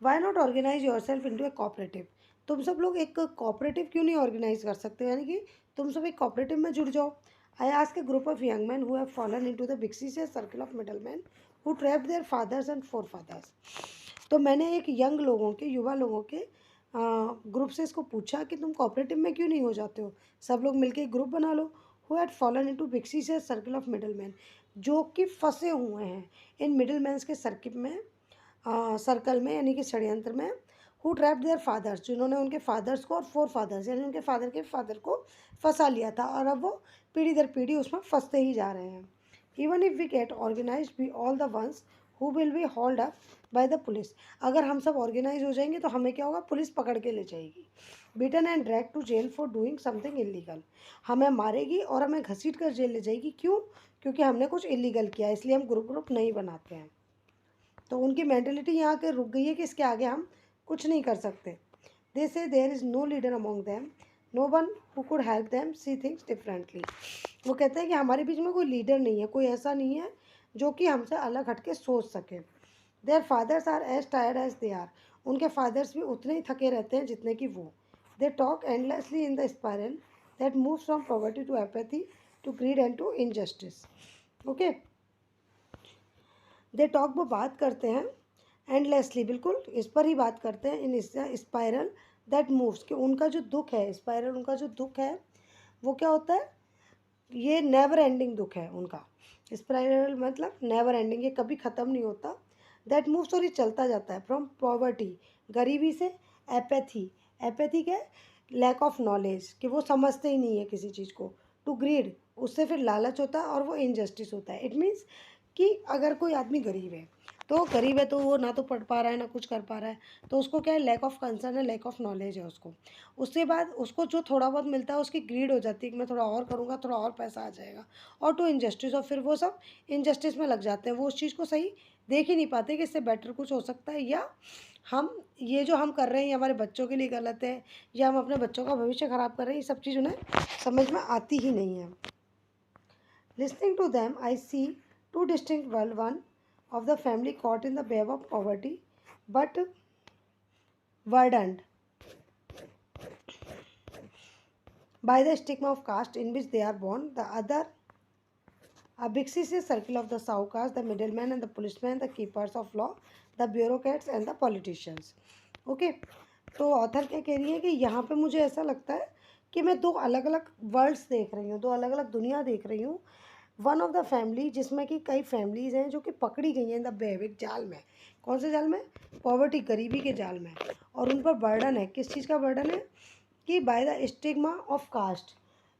Why not organise yourself into a cooperative. तुम सब लोग एक कोऑपरेटिव क्यों नहीं ऑर्गेनाइज कर सकते, यानी कि तुम सब एक कोऑपरेटिव में जुड़ जाओ। I ask a group of young man who have fallen into the vicious circle of middleman who trapped their fathers and forefathers. तो मैंने एक यंग लोगों के, युवा लोगों के ग्रुप से इसको पूछा कि तुम कोऑपरेटिव में क्यों नहीं हो जाते हो, सब लोग मिलके एक ग्रुप बना लो। Who had fallen into vicious circle of middleman, जो कि फंसे हुए हैं इन मिडल मैन्स के सर्किल में, सर्कल में, यानी कि षड्यंत्र में। हु ट्रैप्ड देयर फादर्स, जिन्होंने उनके फादर्स को और फोर फादर्स यानी उनके फादर के फादर को फंसा लिया था, और अब वो पीढ़ी दर पीढ़ी उसमें फंसते ही जा रहे हैं। Even if we get organise we all the ones who will be hold up by the police, अगर हम सब ऑर्गेनाइज हो जाएंगे तो हमें क्या होगा, पुलिस पकड़ के ले जाएगी। Beaten and drag to jail for doing something illegal, हमें मारेगी और हमें घसीट कर जेल ले जाएगी। क्यों? क्योंकि हमने कुछ इलीगल किया, इसलिए हम ग्रुप नहीं बनाते हैं। तो उनकी मेंटेलिटी यहाँ के रुक गई है कि इसके आगे हम कुछ नहीं कर सकते। They say there is no leader among them, no one who could help them see things differently. वो कहते हैं कि हमारे बीच में कोई लीडर नहीं है, कोई ऐसा नहीं है जो कि हमसे अलग हट के सोच सके। Their fathers are as tired as they are, उनके फादर्स भी उतने ही थके रहते हैं जितने कि वो। They talk endlessly in the spiral that move from poverty to apathy to greed and to injustice. Okay, they talk, वो बात करते हैं एंडलेसली, बिल्कुल इस पर ही बात करते हैं, इन स्पायरल दैट मूव्स, कि उनका जो दुख है, स्पायरल उनका जो दुख है वो क्या होता है, ये नेवर एंडिंग दुख है उनका। स्पायरल मतलब नेवर एंडिंग, ये कभी ख़त्म नहीं होता। दैट मूव्स, और ये चलता जाता है फ्रॉम पॉवर्टी, गरीबी से, एपैथी, एपैथी क्या है, लैक ऑफ नॉलेज, कि वो समझते ही नहीं है किसी चीज़ को, टू ग्रीड, उससे फिर लालच होता है, और वो इनजस्टिस होता है। इट मीन्स कि अगर कोई आदमी गरीब है तो वो ना तो पढ़ पा रहा है ना कुछ कर पा रहा है, तो उसको क्या है, लैक ऑफ कंसर्न है, लैक ऑफ नॉलेज है उसको। उसके बाद उसको जो थोड़ा बहुत मिलता है उसकी ग्रीड हो जाती है कि मैं थोड़ा और करूँगा, थोड़ा और पैसा आ जाएगा, और टू इनजस्टिस, और फिर वो सब इनजस्टिस में लग जाते हैं। वो उस चीज़ को सही देख ही नहीं पाते कि इससे बेटर कुछ हो सकता है, या हम ये जो हम कर रहे हैं ये हमारे बच्चों के लिए गलत है, या हम अपने बच्चों का भविष्य ख़राब कर रहे हैं, ये सब चीज़ उन्हें समझ में आती ही नहीं है। Listening to them, I see two distinct worlds, one of the family caught in the web of poverty but burdened by the stigma of caste in which they are born, the other a vicious circle of the Saukas, the middlemen and the policemen, the keepers of law, the bureaucrats and the politicians. Okay, तो ऑथर क्या कह रही है कि यहाँ पे मुझे ऐसा लगता है कि मैं दो अलग अलग वर्ल्ड्स देख रही हूँ, दो अलग अलग दुनिया देख रही हूँ। वन ऑफ द फैमिली, जिसमें कि कई फैमिलीज़ हैं जो कि पकड़ी गई हैं इन द वेब, एक जाल में। कौन से जाल में? पॉवर्टी, गरीबी के जाल में। और उन पर बर्डन है, किस चीज़ का बर्डन है, कि by the stigma of caste.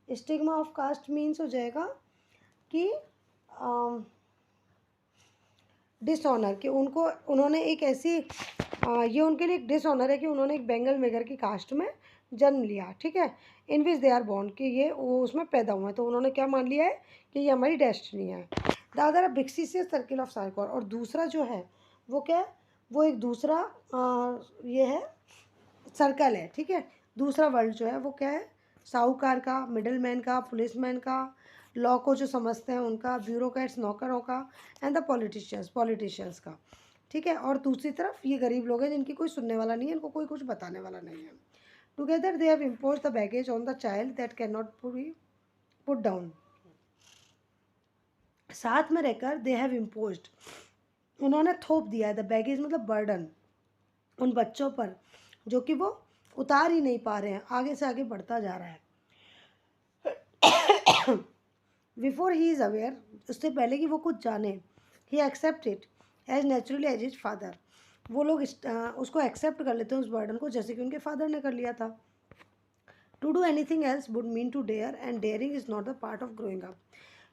Stigma of caste means हो जाएगा कि डिसऑनर, कि उनको, उन्होंने एक ऐसी ये उनके लिए एक डिसऑनर है कि उन्होंने एक बेंगल मेगर की कास्ट में जन्म लिया, ठीक है, इन विच दे आर बॉर्न, कि ये वो उसमें पैदा हुए हैं, तो उन्होंने क्या मान लिया है कि ये हमारी डेस्टिनी है। द अदर विक्सीशियस सर्किल ऑफ साइकोर, और दूसरा जो है वो क्या है, वो एक दूसरा ये है, सर्कल है, ठीक है। दूसरा वर्ल्ड जो है वो क्या है, साहूकार का, मिडल मैन का, पुलिसमैन का, लॉ को जो समझते हैं उनका, ब्यूरोक्रेट्स नौकरों का, एंड द पॉलिटिशियंस का, ठीक है। और दूसरी तरफ ये गरीब लोग हैं जिनकी कोई सुनने वाला नहीं है, इनको कोई कुछ बताने वाला नहीं है। Together they have impose the baggage on the child that can not be put down, साथ में रहकर दे हैव इम्पोज्ड, उन्होंने थोप दिया है, द बैगेज मतलब बर्डन, उन बच्चों पर जो कि वो उतार ही नहीं पा रहे हैं, आगे से आगे बढ़ता जा रहा है। बिफोर ही इज़ अवेयर, उससे पहले कि वो कुछ जाने, he accept it as naturally as his father, वो लोग उसको एक्सेप्ट कर लेते हैं उस बर्डन को, जैसे कि उनके फादर ने कर लिया था। To do anything else would mean to dare, and daring is not the part of growing up.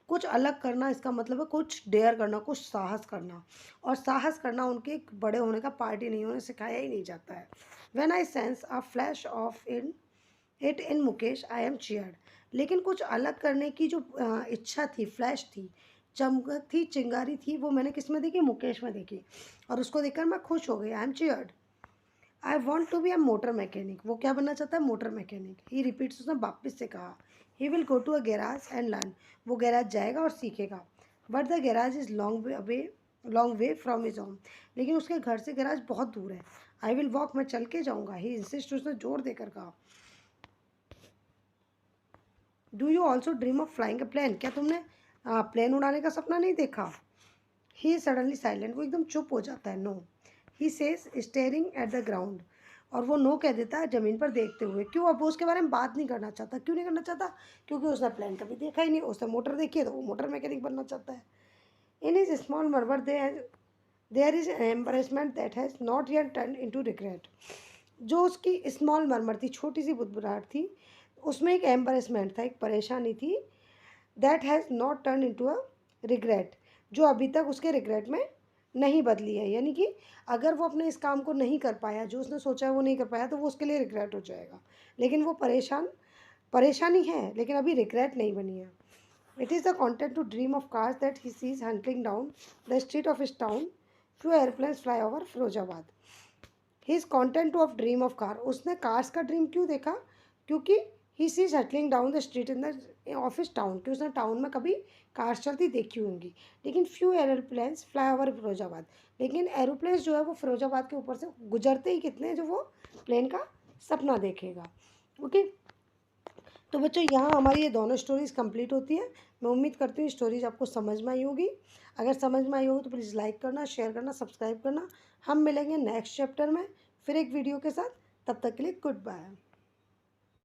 कुछ अलग करना इसका मतलब है कुछ डेयर करना, कुछ साहस करना, और साहस करना उनके बड़े होने का पार्ट ही नहीं, उन्हें सिखाया ही नहीं जाता है। When I sense a flash of in Mukesh I am cheered, लेकिन कुछ अलग करने की जो इच्छा थी, फ्लैश थी, चमक थी, चिंगारी थी, वो मैंने किस में देखी, मुकेश में देखी, और उसको देखकर मैं खुश हो गई। I am cheered. I want to be a motor mechanic, वो क्या बनना चाहता है, मोटर मैकेनिक। ही रिपीट्स, उसने वापस से कहा। He will go to a garage and learn, वो गैराज जाएगा और सीखेगा। But the garage is long way from his home, लेकिन उसके घर से गैराज बहुत दूर है। आई विल वॉक, मैं चल के जाऊँगा। ही इंसिस्ट, उसने जोर देकर कहा। Do you also dream of flying a plane, क्या तुमने प्लेन उड़ाने का सपना नहीं देखा? ही सडनली साइलेंट, वो एकदम चुप हो जाता है। No, he says staring at the ground, और वो नो कह देता है ज़मीन पर देखते हुए। क्यों? अब वो उसके बारे में बात नहीं करना चाहता। क्यों नहीं करना चाहता? क्योंकि उसने प्लेन कभी देखा ही नहीं। उसने मोटर देखी है तो वो मोटर मैकेनिक बनना चाहता है। In his small murmur there is an embarrassment that has not yet turn into regret. जो उसकी स्मॉल मर्मर थी, छोटी सी बुदबुदाहट थी, उसमें एक एम्बरेसमेंट था, एक परेशानी थी, that has not turn into a regret, जो अभी तक उसके रिग्रेट में नहीं बदली है। यानी कि अगर वो अपने इस काम को नहीं कर पाया, जो उसने सोचा है वो नहीं कर पाया, तो वो उसके लिए रिग्रेट हो जाएगा। लेकिन वो परेशानी है, लेकिन अभी रिग्रेट नहीं बनी है। It is the content to dream of cars that he sees hurtling down the street of his town, few airplanes fly over Firozabad. His content of dream of car, उसने कार्स का ड्रीम क्यों देखा? क्योंकि he see settling down the street in the office town, कि उसने टाउन में कभी कार्स चलती देखी होंगी। लेकिन few aeroplanes fly over Firozabad, लेकिन एरोप्लेन्स जो है वो फिरोजाबाद के ऊपर से गुजरते ही कितने हैं, जो वो प्लेन का सपना देखेगा। ओके, तो बच्चों यहाँ हमारी ये दोनों स्टोरीज़ कंप्लीट होती हैं। मैं उम्मीद करती हूँ स्टोरीज़ आपको समझ में आई होगी। अगर समझ में आई होगी तो प्लीज़ लाइक करना, शेयर करना, सब्सक्राइब करना। हम मिलेंगे नेक्स्ट चैप्टर में फिर एक वीडियो के साथ। तब तक के लिए गुड बाय।